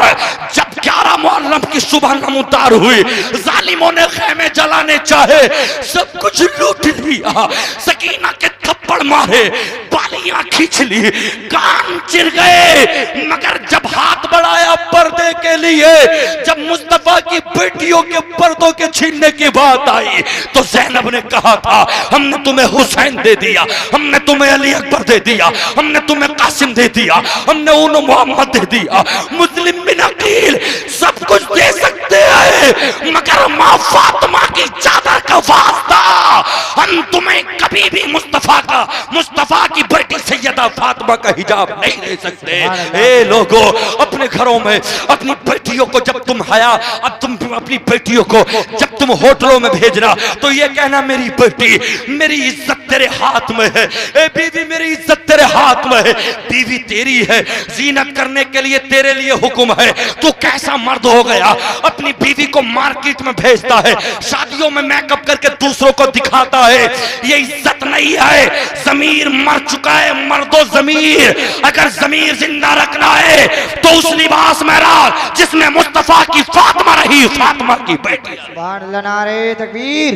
जब 11 मुहर्रम की सुबह नमूदार हुई, जालिमों ने खेमे जलाने चाहे, सब कुछ लूट लिया, सकीना के थप्पड़ मारे, बालियां खींच ली, कान चिर गए। मगर जब हाथ बढ़ाया पर्दे के लिए, जब मुस्तफा की बेटियों के पर्दों के छीनने की बात आई, तो ज़ैनब ने कहा था हमने तुम्हें हुसैन दे दिया, हमने तुम्हें अली अकबर दे दिया, हमने तुम्हें कासिम दे दिया, हमने उन मोहम्मद दे दिया। मुस्लिम बिन अकील सब कुछ दे सकते हैं, मगर माँ फातिमा की चादर का वास्ता हम तुम्हें कभी भी मुस्तफा की बेटी सैयदा फातिमा का हिजाब नहीं दे सकते। ए लोगों, अपने घरों में अपनी बेटियों को जब तुम हया, अब तुम अपनी बेटियों को जब तुम होटलों में भेजना तो ये कहना मेरी बेटी, मेरी इज्जत तेरे हाथ में है। ए बीवी, मेरी इज्जत तेरे हाथ में है, बीवी तेरी है, जीनत करने के लिए तेरे लिए हुक्म है। तू कैसा मर्द हो गया, अपनी बीवी को मार्केट में भेजता है, शादियों में मेकअप करके दूसरों को दिखाता है, ये इज्जत नहीं है। ज़मीर मर चुका है, मर्दो ज़मीर, अगर ज़मीर जिंदा रखना है तो उस लिबास में रह जिसमें मुस्तफा की फातिमा रही, फातिमा की बेटी। सुभान अल्लाह, नारे तकबीर,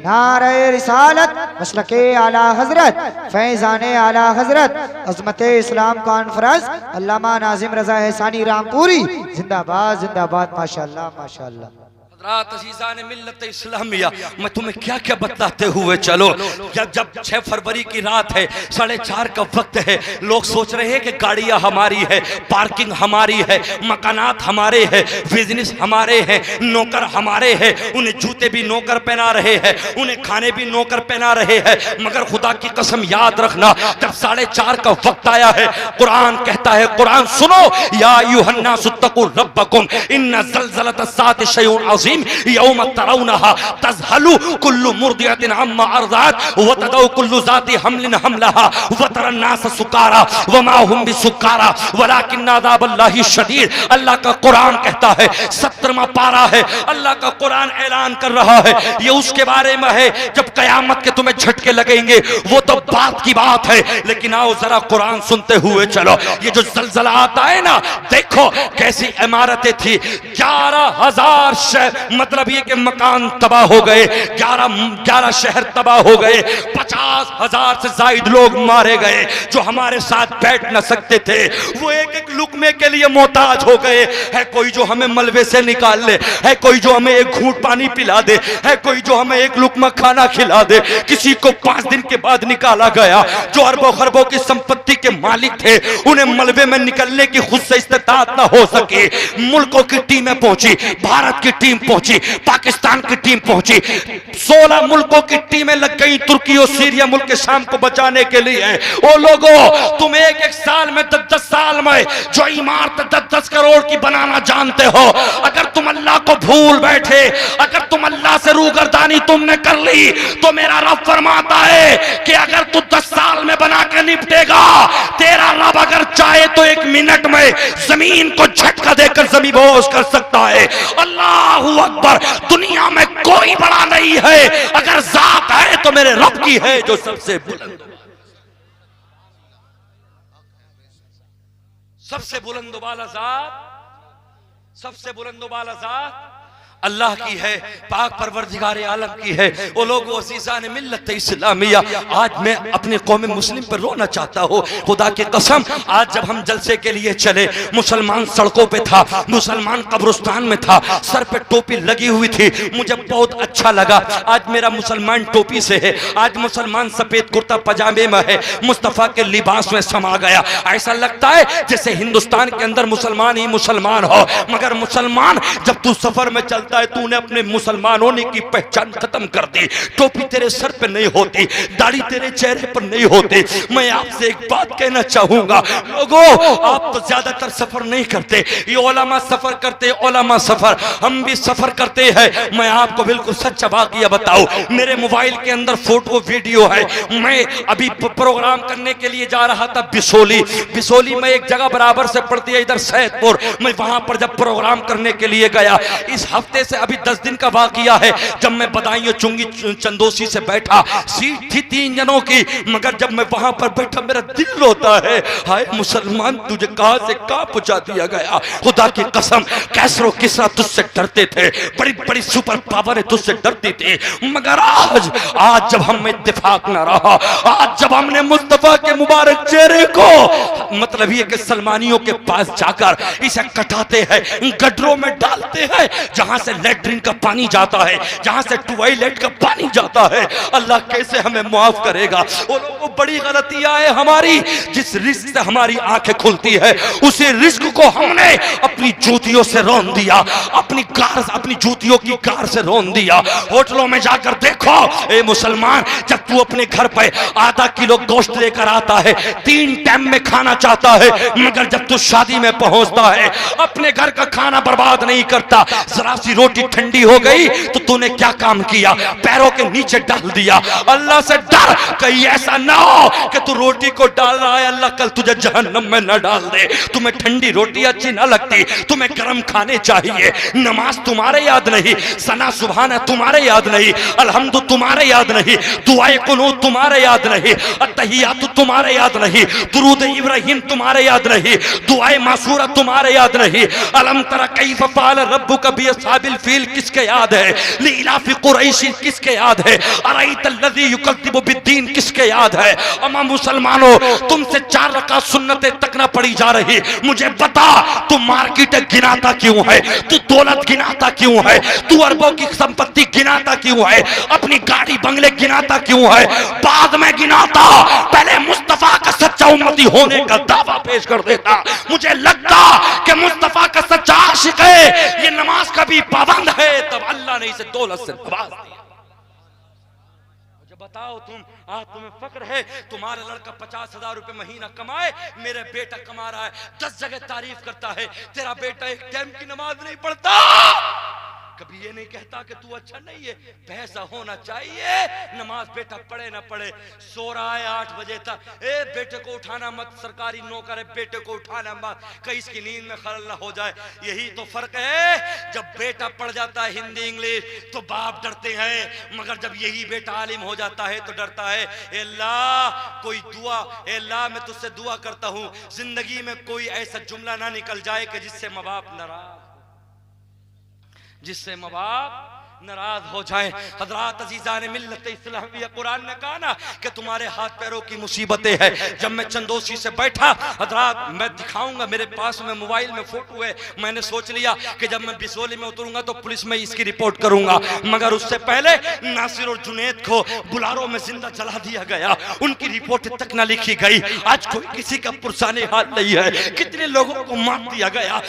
नारे रिसालत, मसलके आला हजरत, फैजाने आला हजरत, अज़मते इस्लाम कॉन्फ्रेंस, अल्लामा नाजिम रजा एहसानी रामपुरी, जिंदाबाद जिंदाबाद, माशाअल्लाह माशाअल्लाह। अज़ीज़ान मिल्लत इस्लामिया, मैं तुम्हें क्या क्या बताते हुए चलो। जब 6 फरवरी की रात है, 4:30 का वक्त है, लोग सोच रहे हैं कि गाड़ियां हमारी है, पार्किंग हमारी है, मकानात हमारे हैं, बिजनेस हमारे हैं, नौकर हमारे हैं, उन्हें जूते भी नौकर पहना रहे हैं, उन्हें खाने भी नौकर पहना रहे हैं। मगर खुदा की कसम याद रखना, जब 4:30 का वक्त आया है, कुरान कहता है, कुरान सुनो, या अय्युहन्नासु तक़ू रब्बकुम इन्ना ज़लज़लतस्साअति शैउन अज़ीम यौम तरौनहा तज़हलु कुल्लु मुर्दिअतिन अम्मा अर्ज़अत व तदउ कुल्लु ज़ाति हमलिन हमलहा व तरन नास सुकारा व मा हुम बिसुकारा वलाकिन अज़ाबल्लाहि शदीद। अल्लाह का कुरान कहता है, 17वां पारा है, अल्लाह का कुरान ऐलान कर रहा है, ये उसके बारे में है जब कयामत के तुम्हें झटके लगेंगे, वो तो बात की बात है। लेकिन आओ जरा कुरान सुनते हुए चलो। ये जो ज़लज़ला आता है ना, देखो कैसी इमारतें थी, 11,000 मतलब ये कि मकान तबाह हो गए, 11 शहर तबाह हो गए, 50,000 से ज्यादा लोग मारे गए जो हमारे साथ बैठ न सकते थे, वो एक एक लुकमे के लिए मोहताज हो गए। है कोई जो हमें मलबे से निकाल ले, है कोई जो हमें एक घूंट पानी पिला दे, है कोई जो हमें एक लुकमा खाना खिला दे। किसी को 5 दिन के बाद निकाला गया, जो अरबों खरबों की संपत्ति के मालिक थे, उन्हें मलबे में निकलने की खुद से इस्तेताअत न हो सके। मुल्कों की टीमें पहुंची, भारत की टीम पहुंची, पाकिस्तान की टीम पहुंची, 16 मुल्कों की टीमें लग गई तुर्की और सीरिया मुल्क के शाम को बचाने के लिए। ओ लोगों, तुम एक साल में 10 साल में जो इमारत 10 करोड़ की बनाना जानते हो, अगर तुम अल्लाह को भूल बैठे, अगर तुम अल्लाह से रूगर्दानी तुमने कर ली, तो मेरा रब फरमाता है कि अगर तू 10 साल में बना के निपटेगा, तेरा रब अगर चाहे तो 1 मिनट में जमीन को झटका देकर जमीन बोझ कर सकता है। अल्लाहू अकबर, दुनिया में कोई बड़ा नहीं है, अगर जात है तो मेरे रब की है जो सबसे बुलंद, सबसे बुलंद वाला जात, सबसे बुलंद वाला जात अल्लाह की है, पाक परवरदिगार आलम की है। वो लोग अज़ीज़ान मिल्लत इस्लामिया, आज मैं अपने कौम मुस्लिम पर रोना चाहता हूँ। खुदा की कसम, आज जब हम जलसे के लिए चले, मुसलमान सड़कों पे था, मुसलमान कब्रिस्तान में था, सर पे टोपी लगी हुई थी, मुझे बहुत अच्छा लगा। आज मेरा मुसलमान टोपी से है, आज मुसलमान सफेद कुर्ता पजामे में है, मुस्तफ़ा के लिबास में समा गया। ऐसा लगता है जैसे हिंदुस्तान के अंदर मुसलमान ही मुसलमान हो। मगर मुसलमान, जब तू सफर में चलता चलता है, तूने अपने मुसलमान होने की पहचान खत्म कर दी। टोपी तेरे सर पे नहीं होती, दाढ़ी तेरे चेहरे पर नहीं होती। मैं आपसे एक बात कहना चाहूंगा, लोगों आप तो ज्यादातर सफर नहीं करते, ये उलमा सफर करते, उलमा सफर, हम भी सफर करते हैं। मैं आपको बिल्कुल सच्चा वाकया बताऊं, मेरे मोबाइल के अंदर फोटो वीडियो है। मैं अभी प्रोग्राम करने के लिए जा रहा था बिसोली में एक जगह बराबर से पड़ती है इधर सैदपुर, मैं वहां पर जब प्रोग्राम करने के लिए गया, इस हफ्ते से अभी 10 दिन का वाकया है, जब मैं बदायूं चुंगी चंदोसी से बैठा, सीट थी 3 जनों की, मगर जब मैं वहां पर बैठा मेरा दिल रोता है, हाय मुसलमान तुझे कहां से कहां पहुंचा दिया गया। खुदा की कसम कैसरो किसरा तुझसे डरते थे, बड़ी बड़ी सुपर पावर तुझसे डरती थी, मगर आज जब हम में इत्तेफाक न रहा, आज जब हमने मुस्तफा के मुबारक चेहरे को, मतलब ये कि सलमानियों के पास जाकर इसे कटाते हैं, गड्ढरों में डालते हैं, जहां से लेटरिन का पानी जाता है, जहां से टॉयलेट का पानी जाता है, अल्लाह कैसे हमें माफ करेगा। वो बड़ी गलतियां है हमारी, जिस रिस्क से हमारी आंखें खुलती है उसी रिस्क को हमने अपनी जूतियों से रौन दिया, अपनी जूतियों की कार से रौन दिया। होटलों में जाकर देखो ए मुसलमान, जब तू अपने घर पे आधा किलो गोश्त लेकर आता है, 3 टाइम में खाना चाहता है, मगर जब तू शादी में पहुंचता है अपने घर का खाना बर्बाद नहीं करता। जरा सी रोटी ठंडी हो गई तो तूने क्या काम किया, पैरों के नीचे डाल दिया। अल्लाह से डर कहीं ऐसा ना हो कि तू रोटी को डाल रहा है, अल्लाह कल तुझे जहन्नम में न डाल दे। तुम्हें ठंडी रोटी अच्छी ना लगती, तुम्हें गर्म खाने चाहिए। नमाज तुम्हारे याद नहीं, सना सुभान तुम्हारे याद नहीं, अल्हम्दु तुम्हारे याद नहीं, दुआए कुनूत तुम्हारे याद नहीं, अत्तहियातु तुम्हारे याद नहीं, दुरूद इब्राहिम तुम्हारे याद नहीं, दुआए मासूरा तुम्हारे याद नहीं, अलम तरा कैफ फ़अल रब्बुका बिअस्हाबिल फील किसके याद है, लीलाफि कुरैश किसके याद है, अरअयतल्लज़ी युकज़्ज़िबु बिद्दीन किसके याद है। अम्मा मुसलमानों, तुमसे 4 रकात सुन्नतें तक ना पड़ी जा रही, मुझे बता तू मार्केट गिनाता क्यों है, तू दौलत गिनाता क्यों है, तू अरबों की संपत्ति गिनाता क्यों है, अपनी गाड़ी बंगले गिनाता क्यों है, बाद में गिनाता, पहले मुस्तफा का सच्चा उम्मती होने का दावा पेश कर देता। मुझे लगता कि मुस्तफा का सच्चा आशिक है, ये नमाज का भी पाबंद है, तब अल्लाह ने इसे दौलत से नवाज दिया। मुझे बताओ तुम, आज तुम्हें फक्र है तुम्हारा लड़का 50,000 रुपए महीना कमाए, मेरा बेटा कमा रहा है, 10 जगह तारीफ करता है, तेरा बेटा एक टाइम की नमाज नहीं पढ़ता, कभी ये नहीं कहता कि तू अच्छा नहीं है। पैसा होना चाहिए, नमाज बेटा पढ़े ना पढ़े, सो रहा है 8 बजे तक, ए बेटे को उठाना मत, सरकारी नौकर है, बेटे को उठाना मत, कहीं इसकी नींद में खलल ना हो जाए। यही तो फर्क है, जब बेटा पढ़ जाता है हिंदी इंग्लिश तो बाप डरते हैं, मगर जब यही बेटा आलिम हो जाता है तो डरता है। अल्लाह कोई दुआ, अल्लाह मैं तुझसे दुआ करता हूँ जिंदगी में कोई ऐसा जुमला ना निकल जाए कि जिससे माँ बाप नाराज हो जाए। हजरात अजीज़ान मिल्लत इस्लामिया, कुरान ने कहा ना कि तुम्हारे हाथ पैरों की मुसीबतें हैं। जब मैं चंदोसी से बैठा, हजरात मैं दिखाऊंगा, मेरे पास में मोबाइल में फोटो है, मैंने सोच लिया कि जब मैं बिसोली में उतरूंगा तो पुलिस में इसकी रिपोर्ट करूंगा, मगर उससे पहले नासिर और जुनैद को बुलारो में जिंदा जला दिया गया, उनकी रिपोर्ट तक ना लिखी गई। आज कोई किसी का पुरसाने हाल नहीं है, कितने लोगों को मार दिया गया,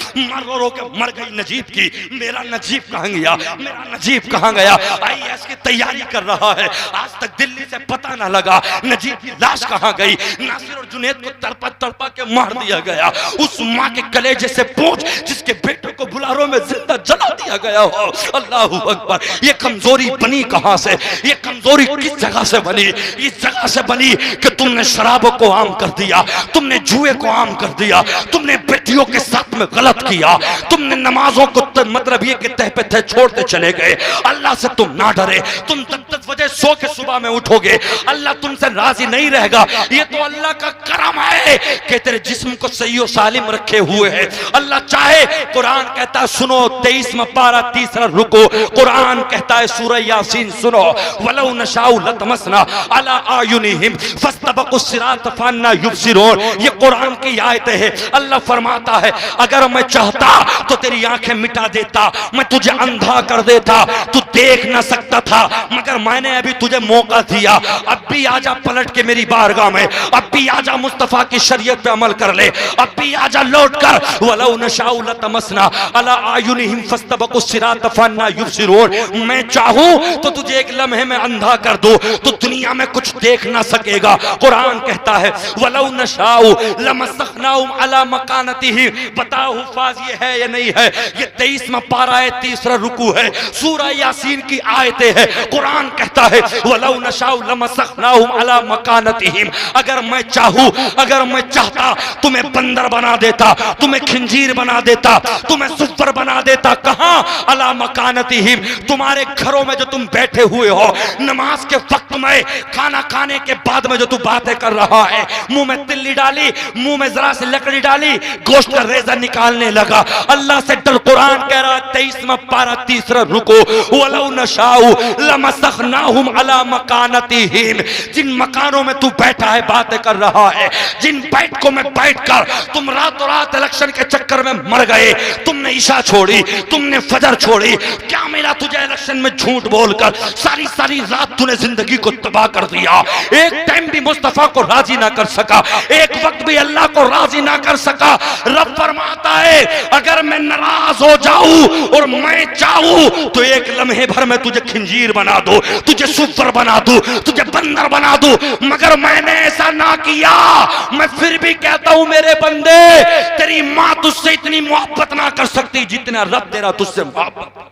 रो के मर गई नजीब की, मेरा नजीब कहाँ गया, मेरा नजीब कहां गया। आईएएस की तैयारी कर रहा है, आज तक दिल्ली से पता ना लगा नजीब की लाश कहां गई। नासिर और जुनैद को तड़पा के मार दिया गया। उस मां के कलेजे से पूछ जिसके बेटे को बुलारो में जिंदा जला दिया गया हो। अल्लाहू अकबर। ये कमजोरी बनी कहां से, ये कमजोरी किस जगह से बनी? इस जगह से बनी कि तुमने शराबों को आम कर दिया, तुमने जुए को आम कर दिया, तुमने बेटियों के साथ में गलत किया, तुमने नमाजों को मतलब ये कि तह पे तह छोड़ते चले गए। अल्लाह से तुम ना डरे, तुम तक वजह सो के सुबह में उठोगे, अल्लाह तुमसे राजी नहीं रहेगा। ये तो अल्लाह का करम है कि तेरे जिस्म को सही और सालिम रखे हुए है। अल्लाह चाहे, कुरान कहता है सुनो 23वां पारा 3रा रुको, कुरान कहता है सूरह यासीन सुनो, वलौ नशाउ लतमसना अला आयुनिहिम फस्तबकुस सिरात फन्ना युबसिरून। ये कुरान की आयत है। अल्लाह फरमाता है अगर मैं चाहता तो तेरी आंखें मिटा देता, मैं तुझे अंधा कर देता, तू देख ना सकता था, मगर मैंने अभी तुझे मौका दिया। अब भी आजा पलट के मेरी बारगाह में, अब भी आजा मुस्तफा की शरीयत पे अमल कर ले, अब भी आजा लौट कर। वलौ नशाउ लतमसना अला आयुनिहिम फस्तबकु सिरात फन्ना युबसिरून, मैं चाहूं तो तुझे एक लम्हे में अंधा कर दूं, तो दुनिया में कुछ देख ना सकेगा। कुरान कहता है वलौ नशाउ लमसखनाहुम अला मकानतिहिम। बताओ हुफाज ये है या नहीं है? ये 23वां पारा है, 3रा रुकू है, सूरह यासीन की आयतें है। कुरान कहता है वलौ नशाउ लमसखनाहुम अला मकानतिहिम। अगर मैं चाहूं, अगर मैं चाहता तुम्हें बंदर बना देता, तुम्हें खिंजीर बना देता, तुम्हें सुपर बना देता। कहां? अला मकानतिहिम, तुम्हारे घरों में जो तुम बैठे हुए हो, नमाज के वक्त में, खाना खाने के बाद में जो तू बातें कर रहा है, मुंह में तिल्ली डाली, मुंह में जरा सी लकड़ी डाली, गोश्त का रेजा निकालने लगा। अल्लाह से डर। कुरान कह रहा 23वां पारा 3रा रुको वलौ नशाउ लमसखनाहुम अला मकानतिहिम। जिन मकानों में तू बैठा है, बातें कर रहा है, जिन बैठकों में बैठकर तुम रातों रात इलेक्शन के चक्कर में मर गए, तुमने ईशा छोड़ी, तुमने फजर छोड़ी, क्या मिला तुझे इलेक्शन में? झूठ बोलकर सारी सारी रात तूने जिंदगी को तबाह कर दिया। एक टाइम भी मुस्तफा को राजी ना कर सका, एक वक्त भी अल्लाह को राजी ना कर सका। रब फरमाता है अगर मैं नाराज हो जाऊं और मैं चाहूं तो एक लम्हे भर में तुझे खिंजीर बना दूं, तुझे सुपर बना दूं, तुझे बंदर बना दूं, मगर मैंने ऐसा ना किया। मैं फिर भी कहता हूं मेरे बंदे, तेरी मां तुझसे इतनी मोहब्बत ना कर सकती जितना रब तेरा तुझसे मोहब्बत।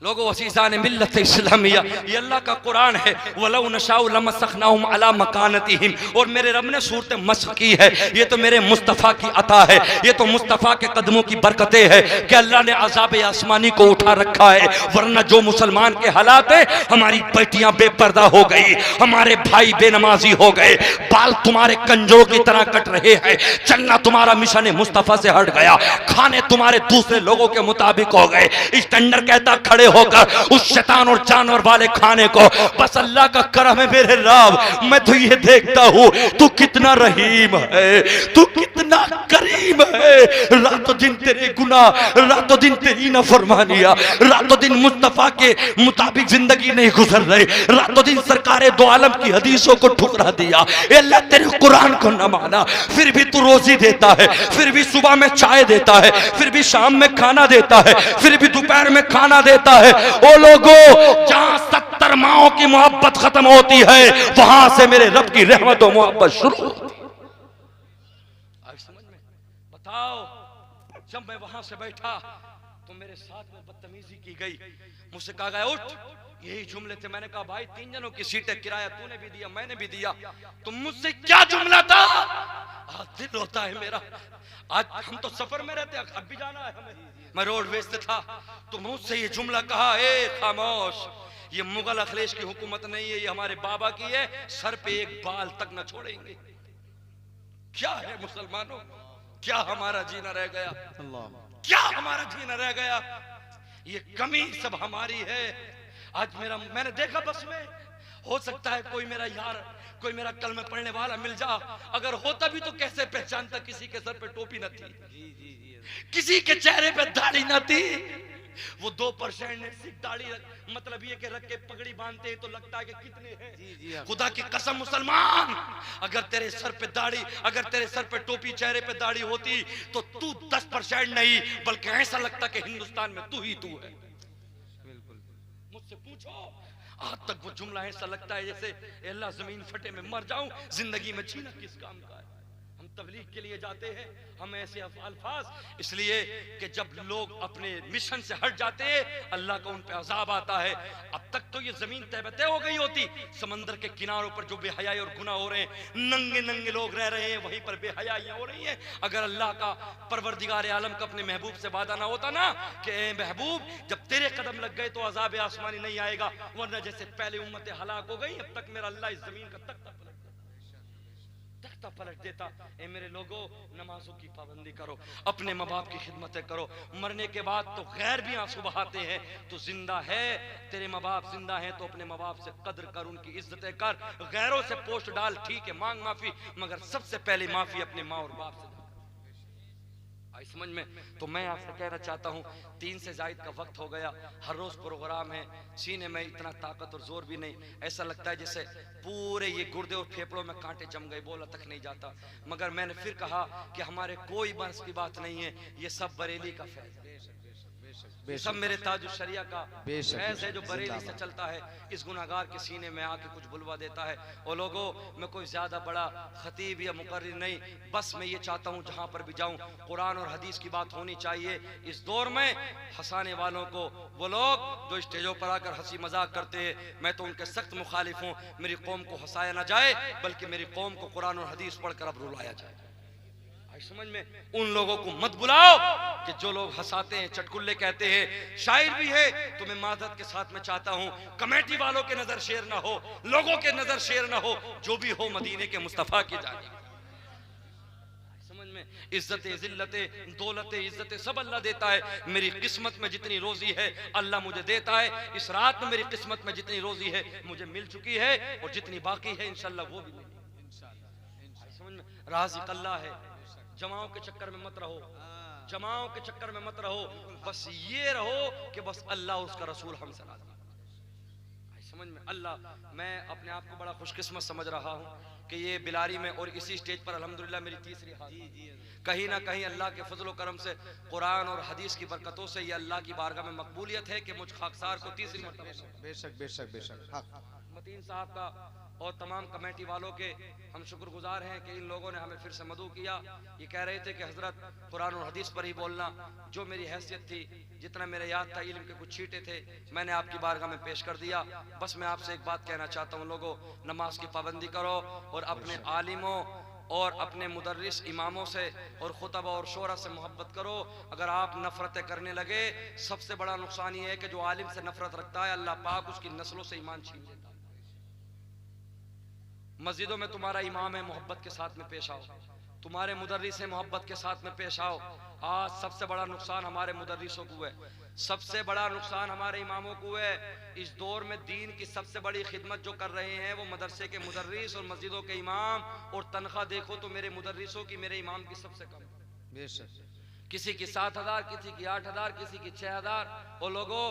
लोगों वसीज़ान मिल्लत इस्लामिया, ये अल्लाह का कुरान है। वलौ नशाउ लमसखनाहुम अला मकानतिहिम। और मेरे रब ने सूरत मस्ख की है, ये तो मेरे मुस्तफ़ा की अता है, ये तो मुस्तफ़ा के कदमों की बरकतें है कि अल्लाह ने अज़ाब आसमानी को उठा रखा है। वरना जो मुसलमान के हालात है, हमारी बेटियां बेपर्दा हो गई, हमारे भाई बेनमाजी हो गए, बाल तुम्हारे कंजरों की तरह कट रहे हैं, चलना तुम्हारा मिशन मुस्तफ़ा से हट गया, खाने तुम्हारे दूसरे लोगों के मुताबिक हो गए। इस टेंडर कहता खड़े होकर उस शैतान और जानवर वाले खाने को। बस अल्लाह का करम है मेरे रब, मैं तो ये देखता हूं तू कितना रहीम है, तू कितना करीम है। रातों दिन तेरे गुनाह, रातों दिन तेरी नाफरमानियां, रातों दिन मुस्तफा के मुताबिक जिंदगी नहीं गुजर रही, रातों दिन सरकारे दो आलम की हदीसों को ठुकरा दिया। अल्लाह तेरे कुरान को न माना, फिर भी तू रोजी देता है, फिर भी सुबह में चाय देता है, फिर भी शाम में खाना देता है, फिर भी दोपहर में खाना देता है। ओ लोगों, जहां 70 माओं की मोहब्बत खत्म होती है, वहां से मेरे रब की रहमत और मोहब्बत शुरू होती है। समझ में? बताओ, जब मैं वहां से बैठा तो मेरे साथ में बदतमीजी की गई, मुझसे कहा गया उठ। यही जुमले थे। मैंने कहा भाई 3 जनों की सीटें किराया तूने भी दिया, मैंने भी दिया, तो मुझसे क्या जुमला था? आज दिल होता है मेरा। आज हम तो सफर में रहते, अब भी जाना है हमें। मैं रोडवेज से था तो मुझसे ये जुमला कहा, ए खामोश, ये मुगल अखिलेश की हुकूमत नहीं है, ये हमारे बाबा की है, सर पे एक बाल तक न छोड़ेंगे। क्या है मुसलमानों, क्या हमारा जीना रह गया? क्या हमारा जीना रह गया? ये कमी सब हमारी है। आज मैंने देखा बस में, हो सकता है कोई मेरा यार, कोई मेरा कल में पढ़ने वाला मिल जा, अगर होता भी तो कैसे पहचानता? किसी के सर पे टोपी न थी, किसी के चेहरे पे दाढ़ी न थी। वो 2% ने सिर्फ दाढ़ी, मतलब ये कि रख के पगड़ी बांधते हैं तो लगता है कि कितने हैं। खुदा की कसम मुसलमान, अगर तेरे सर पे दाढ़ी, अगर तेरे सर पे टोपी, चेहरे पे दाढ़ी होती तो तू 10% नहीं, बल्कि ऐसा लगता कि हिंदुस्तान में तू ही तू है। मुझसे पूछो, आज तक वो जुमला ऐसा लगता है जैसे अल्लाह जमीन फटे में मर जाऊं, जिंदगी में जीना किस काम का है? हम तबलीग के लिए जाते हैं, हम ऐसे अल्फाज, इसलिए कि जब लोग अपने मिशन से हट जाते हैं अल्लाह का उन पे अजाब आता है। अब तक तो ये जमीन तहबते हो गई होती, समंदर के किनारों पर जो बेहयाई और गुनाह हो रहे हैं, नंगे नंगे लोग रह रहे हैं, वहीं पर बेहयाइयां हो रही हैं। अगर अल्लाह का परवरदिगार आलम का अपने महबूब से वादा ना होता ना कि ए महबूब जब तेरे कदम लग गए तो अजाब आसमानी नहीं आएगा, वरना जैसे पहले उम्मतें हलाक हो गई, अब तक मेरा अल्लाह इस जमीन का तख्ता पलट तख्ता पलट देता। ए मेरे लोगों, नमाजों की पाबंदी करो, अपने माँ बाप की खिदमतें करो। मरने के बाद तो गैर भी आंसू बहाते हैं। तो जिंदा है, तेरे माँ बाप जिंदा हैं तो अपने माँ बाप से कद्र कर, उनकी इज्जतें कर। गैरों से पोस्ट डाल, ठीक है, मांग माफी, मगर सबसे पहले माफी अपने माँ और बाप से। आई समझ में? तो मैं आपसे कहना चाहता हूँ, 3 से जायद का वक्त हो गया, हर रोज प्रोग्राम है, सीने में इतना ताकत और जोर भी नहीं, ऐसा लगता है जैसे पूरे ये गुर्दे और फेफड़ों में कांटे जम गए, बोला तक नहीं जाता। मगर मैंने फिर कहा कि हमारे कोई बस की बात नहीं है, ये सब बरेली का फैज़ है, ये सब मेरे ताजुल शरिया का फैज़ है जो बरेली से चलता है। इस गुनाहगार के सीने में आके कुछ बुलवा देता है। और लोगों, मैं कोई ज्यादा बड़ा खतीब या मुकर्रिर नहीं, बस मैं ये चाहता हूँ जहाँ पर भी जाऊँ कुरान और हदीस की बात होनी चाहिए। इस दौर में हंसाने वालों को, वो लोग जो स्टेजों पर आकर हंसी मजाक करते हैं, मैं तो उनके सख्त मुखालिफ हूँ। मेरी कौम को हंसाया ना जाए, बल्कि मेरी कौम को कुरान और हदीस पढ़कर अब रुलाया जाए। समझ में? उन लोगों को मत बुलाओ कि जो लोग हंसाते हैं, चटकुल्ले कहते हैं, शायर भी है, तो मैं मादत के साथ में चाहता हूं कमेटी वालों के नजर शेर ना हो, लोगों के नजर शेर ना हो, जो भी हो मदीने के मुस्तफा की जानी। समझ में? इज्जतें, जिल्लतें, दौलतें, इज्जतें सब अल्लाह देता है। मेरी किस्मत में जितनी रोजी है अल्लाह मुझे देता है। इस रात में मेरी किस्मत में जितनी रोजी है मुझे मिल चुकी है, और जितनी बाकी है इंशाअल्लाह वो भी मिलेगी। समझ में? राज़िक़ अल्लाह है। जमाओं के चक्कर में मत रहो, जमाओं के चक्कर में मत रहो, बस ये रहो कि बस अल्लाह और उसका रसूल हमसे राज़ी। समझ में? अल्लाह, मैं अपने आप को बड़ा खुशकिस्मत समझ रहा हूँ कि ये बिलारी में और इसी स्टेज पर अल्हम्दुलिल्लाह मेरी तीसरी हाज़िरी। कहीं ना कहीं अल्लाह के फजल व करम से, कुरान और हदीस की बरकतों से ये अल्लाह की बारगाह में मकबूलियत है कि मुझ खाकसार को तीसरी मरतबा, बेशक बेशक बेशक, मतीन साहब का और तमाम कमेटी वालों के हम शुक्रगुजार हैं कि इन लोगों ने हमें फिर से मदऊ किया। ये कह रहे थे कि हजरत कुरान और हदीस पर ही बोलना, जो मेरी हैसियत थी, जितना मेरे याद था, इल्म के कुछ छींटे थे, मैंने आपकी बारगाह में पेश कर दिया। बस मैं आपसे एक बात कहना चाहता हूँ, लोगों, नमाज की पाबंदी करो और अपने आलिमों और अपने मुदर्रिस इमामों से और खुतबा और शोरा से मोहब्बत करो। अगर आप नफरतें करने लगे, सबसे बड़ा नुकसान ये है कि जो आलिम से नफरत रखता है, अल्लाह पाक उसकी नस्लों से ईमान छीन लेता है। मस्जिदों में तुम्हारा इमाम है, मोहब्बत के साथ में पेश आओ। तुम्हारे मुदर्रिस है, मोहब्बत के साथ में पेश आओ। आज सबसे बड़ा नुकसान हमारे मुदर्रिसों को है, सबसे बड़ा नुकसान हमारे इमामों को है। इस दौर में दीन की सबसे बड़ी खिदमत जो कर रहे हैं वो मदरसे के मुदर्रिस और मस्जिदों के इमाम, और तनख्वाह देखो तो मेरे मुदर्रिसों की, मेरे इमाम की सबसे कम। बेशक किसी की 7,000, किसी की 8,000, किसी की 6,000। और लोगों,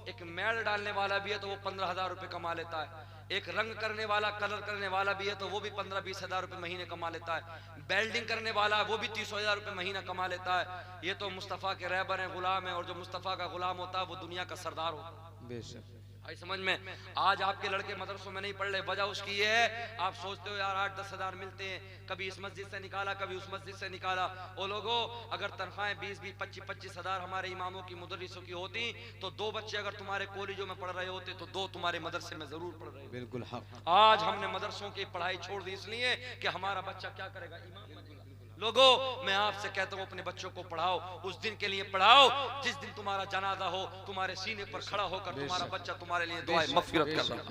एक मैल डालने वाला भी है तो वो 15,000 रुपये कमा लेता है। एक रंग करने वाला, कलर करने वाला भी है तो वो भी 15-20 हजार रुपये महीने कमा लेता है। बेल्डिंग करने वाला वो भी 30,000 रुपये महीना कमा लेता है। ये तो मुस्तफ़ा के रहबर हैं, गुलाम हैं, और जो मुस्तफ़ा का गुलाम होता है वो दुनिया का सरदार होता है। बेशक आई समझ में? आज आपके लड़के मदरसों में नहीं पढ़ रहे, वजह उसकी ये है, आप सोचते हो यार 8-10 हजार मिलते हैं, कभी इस मस्जिद से निकाला, कभी उस मस्जिद से निकाला। और लोगों, अगर तनख्वाहें 20-20, 25-25 हजार हमारे इमामों की, मुदर्रिसों की होती तो 2 बच्चे अगर तुम्हारे कॉलेजों में पढ़ रहे होते तो 2 तुम्हारे मदरसे में जरूर पढ़ रहे। बिल्कुल हक। आज हमने मदरसों की पढ़ाई छोड़ दी इसलिए कि हमारा बच्चा क्या करेगा, इमाम। लोगों, मैं आपसे कहता हूँ अपने बच्चों को पढ़ाओ, उस दिन के लिए पढ़ाओ जिस दिन तुम्हारा जनाजा हो, तुम्हारे सीने पर खड़ा होकर तुम्हारा बच्चा तुम्हारे लिए दुआए मग़फ़िरत कर रहा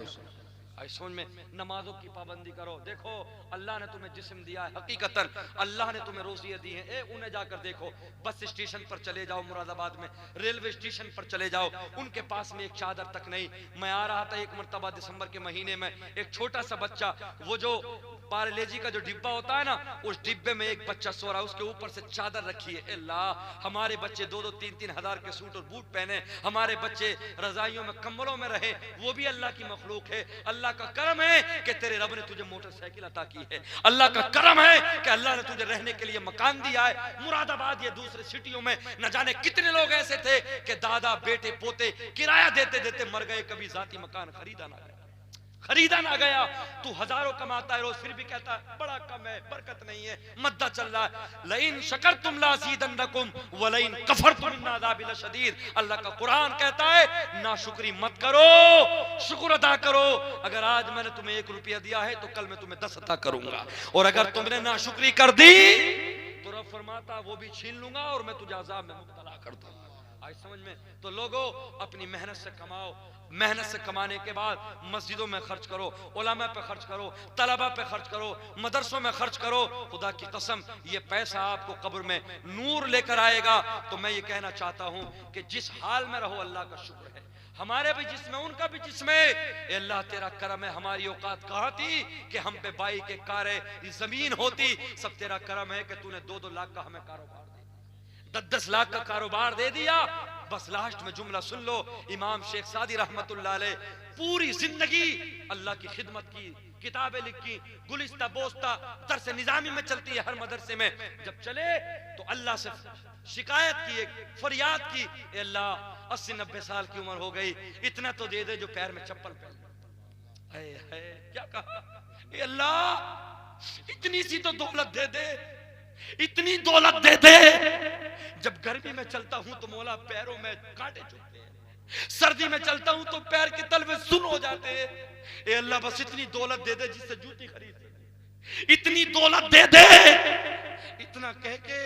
है। सुन में नमाजों की पाबंदी करो। देखो, अल्लाह ने तुम्हें जिस्म दिया है, हकीकतन अल्लाह ने तुम्हें रोज़ियाँ दी हैं। उन्हें जाकर देखो, बस स्टेशन पर चले जाओ, मुरादाबाद में रेलवे स्टेशन पर चले जाओ, उनके पास में एक चादर तक नहीं। मैं आ रहा था एक मरतबा दिसंबर के महीने में, एक छोटा सा बच्चा, वो जो पार्लेजी का जो डिब्बा होता है ना, उस डिब्बे में एक बच्चा सो रहा है, उसके ऊपर से चादर रखी है। अल्लाह, हमारे बच्चे 2-2, 3-3 हजार के सूट और बूट पहने, हमारे बच्चे रजाइयों में, कंबलों में रहे, वो भी अल्लाह की मखलूक है। अल्लाह का करम है कि तेरे रब ने तुझे मोटरसाइकिल अता की है। अल्लाह का करम है कि अल्लाह ने तुझे रहने के लिए मकान दिया है। मुरादाबाद या दूसरे सिटियों में न जाने कितने लोग ऐसे थे कि दादा, बेटे, पोते किराया देते देते मर गए, कभी जाती मकान खरीदा ना गया। तू हजारों कमाता है रोज, फिर भी कहता है बड़ा कम है, बरकत नहीं है, मद्दा चल रहा है। लइन शकरतुम लाज़ीदन्नकुम व लइन कफरतुम इन्न अज़ाबी लशदीद। अल्लाह का कुरान कहता है नाशुक्री मत करो, शुक्र अदा करो। अगर आज मैंने तुम्हें 1 रुपया दिया है तो कल मैं तुम्हें 10 अता करूंगा, और अगर तुमने नाशुक्री कर दी तो रब फरमाता वो भी छीन लूंगा और मैं तुझे अज़ाब में मुब्तला कर दूंगा। आज समझ में? तो लोगों अपनी मेहनत से कमाओ, मेहनत से कमाने के बाद मस्जिदों में खर्च करो, उलमा पे खर्च करो, तलबा पे खर्च करो, मदरसों में खर्च करो। खुदा की कसम ये पैसा आपको कब्र में नूर लेकर आएगा। तो मैं ये कहना चाहता हूँ कि जिस हाल में रहो अल्लाह का शुक्र है, हमारे भी जिसमें उनका भी जिसमें। अल्लाह तेरा करम है, हमारी औकात कहाँ थी कि हम पे बाई के कारे जमीन होती। सब तेरा करम है कि तूने 2-2 लाख का हमें कारोबार दे, 10-10 लाख का कारोबार दे दिया। बस लास्ट में जुमला सुन लो, इमाम शेख सादी रहमतुल्लाह अलैह पूरी जिंदगी अल्लाह की खिदमत की, किताबें लिखी, गुलिस्ता बोस्ता दरस निजामी में चलती है हर मदरसे में। जब चले तो अल्लाह से शिकायत की, एक फरियाद की, ए अल्लाह 80-90 साल की उम्र हो गई, इतना तो दे दे जो पैर में चप्पल पहन। क्या कहा? ए अल्लाह इतनी सी तो दौलत दे दे, इतनी दौलत दे दे। जब गर्मी में चलता हूं तो मौला पैरों में कांटे चुभते हैं, सर्दी में चलता हूं तो पैर के तल में सुन हो जाते हैं। ए अल्लाह बस इतनी दौलत दे दे जिससे जूती खरीद, इतनी दौलत दे दे। इतना कह के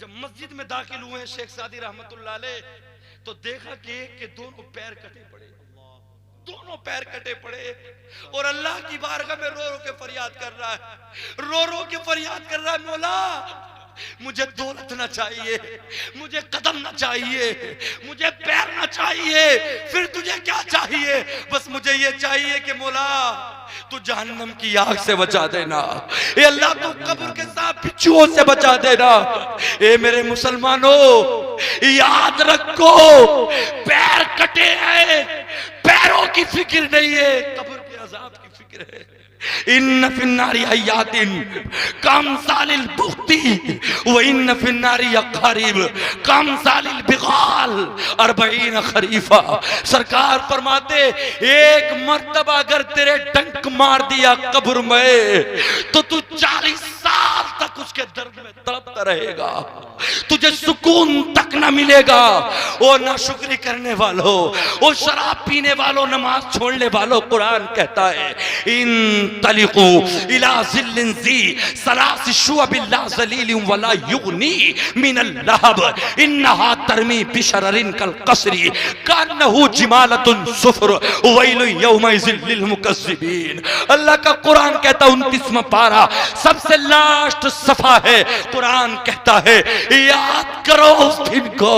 जब मस्जिद में दाखिल हुए शेख सादी रहमतुल्लाह अलैह तो देखा कि एक के दोनों पैर कटे पड़े, दोनों पैर कटे पड़े और अल्लाह की बारगाह में रो रो के फरियाद कर रहा है, रो रो के फरियाद कर रहा है, मौला मुझे दौलत ना चाहिए, मुझे कदम ना चाहिए, मुझे पैर ना चाहिए, फिर तुझे क्या चाहिए? बस मुझे ये चाहिए कि मौला तू जहन्नम की आग से बचा देना, ए अल्लाह तू कब्र के सांप बिच्छुओं से बचा देना। ए मेरे मुसलमानों याद रखो, पैर कटे हैं, पैरों की फिक्र नहीं है, कब्र के अजाब की फिक्र है। इन्न फिन्नारी हयातिन कम सालिल बुख्ती व इन्न फिन्नारी अकारिब कम सालिल बिगाल 40 खरीफा। सरकार फरमाते एक मर्तबा अगर तेरे डंक मार दिया कब्र में तो तू 40 साल तक उसके दर्द में तड़पता रहेगा, तुझे सुकून तक ना मिलेगा। ओ नाशुक्री करने वालों, ओ शराब पीने वालों, नमाज छोड़ने वालों, कुरान कहता है इन तलिकू इला ज़िल्लिन ज़ी सलासी शुअबिन ला ज़लीलिन वला युगनी मिनल लहब इन्नहा तरमी बिशररिन कल कसरी कान्नहु जिमालतुन सुफ्र वैलुन यौमइज़िन लिल मुकज़्ज़िबीन। अल्लाह का कुरान कहता 29वां पारा सबसे लास्ट सफा है। कुरान कहता है याद करो उस दिन को,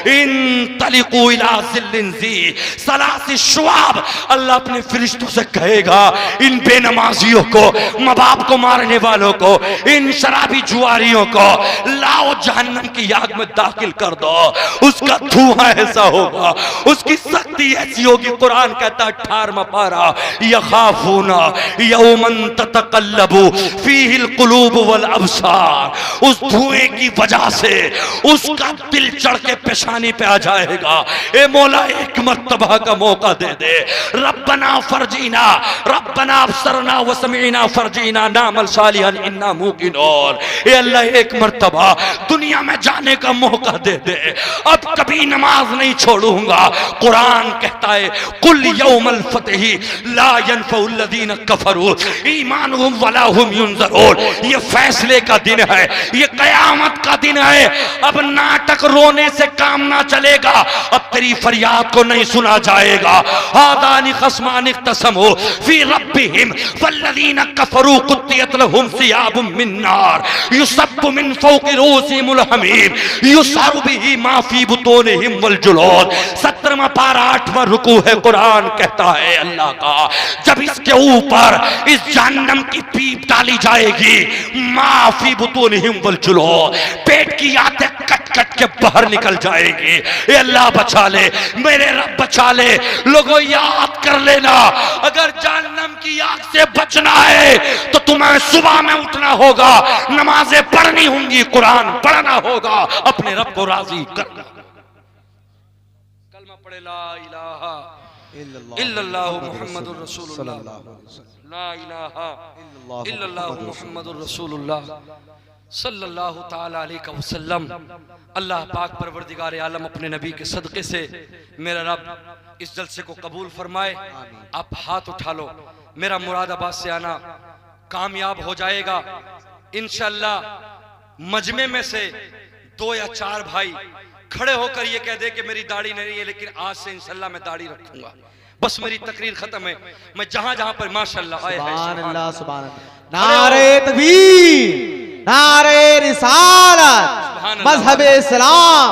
इन तलिकू इला ज़िल्लिन ज़ी सलासी शुअब। अल्लाह अपने फरिश्तों से कहेगा इन बेनमाजियों को, माँ बाप को मारने वालों को, इन शराबी जुआरियों को लाओ जहन्नम की आग में दाखिल कर दो। उसका धुआं ऐसा होगा, उसकी सख्ती ऐसी होगी। कुरान कहता 18वां पारा यखाफूना यौमन ततकल्लबु फीहिल कुलूब वल अबसार। उस धुएं की वजह से उसका दिल चढ़ के पेशानी पे आ जाएगा। ए मौला एक मर्तबा का मौका दे दे। रब्बना फरजीना रब्बना अबसरना व समीना फरजीना नामल सालिहन इन्ना मुकिनून। ए अल्लाह एक मर्तबा दुनिया में जाने का मौका दे दे, अब कभी नमाज नहीं छोड़ूंगा। कुरान कहता है कुल यौमल फतही ला यनफउल लदीन कफरू ईमानुहुम वला हुम युनज़रून। ये फैसले का दिन है, ये कयामत का दिन है। अब नाटक रोने से काम ना चलेगा, अब तेरी फरियाद को नहीं सुना जाएगा। हादानी खस्मानी इख्तसमू फी रब्बिहिम वल्लदीन कफरू कुत्तियत लहुम सियाबुम मिन नार युसब्बु मिन फौकि रूसिहिमुल हमीम युसअरु बिही मा फी बुतूनिहिम वल जुलूद। 17वां पारा 8वां रुकू है। कुरान कहता है अल्लाह का जब इसके ऊपर इस जहन्नम की पीप डाली जाएगी, मा फी बुतूनिहिम वल जुलूद, पेट की आंतें कट कट के बाहर निकल जाएगी। ये अल्लाह बचा ले, मेरे रब बचा ले। लोगों याद कर लेना, अगर जहन्नम की आग से बचना है तो तुम्हें सुबह में उठना होगा, नमाजें पढ़नी होंगी, कुरान पढ़ना होगा, अपने रब को राजी करना। कलमा पढ़े ला इलाहा इल्लल्लाह मुहम्मदुर रसूलुल्लाह, ला इलाहा इल्लल्लाह मुहम्मदुर रसूलुल्लाह सल्लल्लाहु ताला अलैहि वसल्लम। अल्लाह पाक परवरदिगार आलम अपने नबी के सदक़े से मेरा रब इस जलसे को कबूल फरमाए। आप हाथ उठा लो, मेरा मुरादाबाद से आना कामयाब हो जाएगा इंशाअल्लाह। मजमे में से 2 या 4 भाई खड़े होकर ये कह दे कि मेरी दाढ़ी नहीं है, लेकिन आज से इंशाल्लाह मैं दाढ़ी रखूंगा, बस मेरी तकरीर खत्म है। मैं जहां जहां पर माशाल्लाह आए हैं, सुभान अल्लाह, सुभान अल्लाह। नारे तकबीर, नारे रिसालत, मजहब इस्लाम,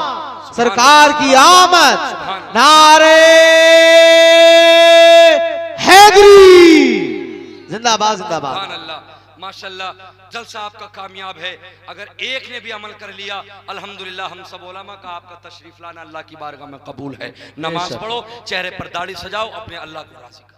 सरकार की आमद, नारे हैदरी, जिंदाबाद जिंदाबाद। सुभान अल्लाह, माशाल्लाह। जलसा आपका कामयाब है। अगर एक ने भी अमल कर लिया अल्हम्दुलिल्लाह। हम सब उलमा का आपका तशरीफ लाना अल्लाह की बारगाह में कबूल है। नमाज पढ़ो, चेहरे पर दाढ़ी सजाओ, अपने अल्लाह को राजी करो।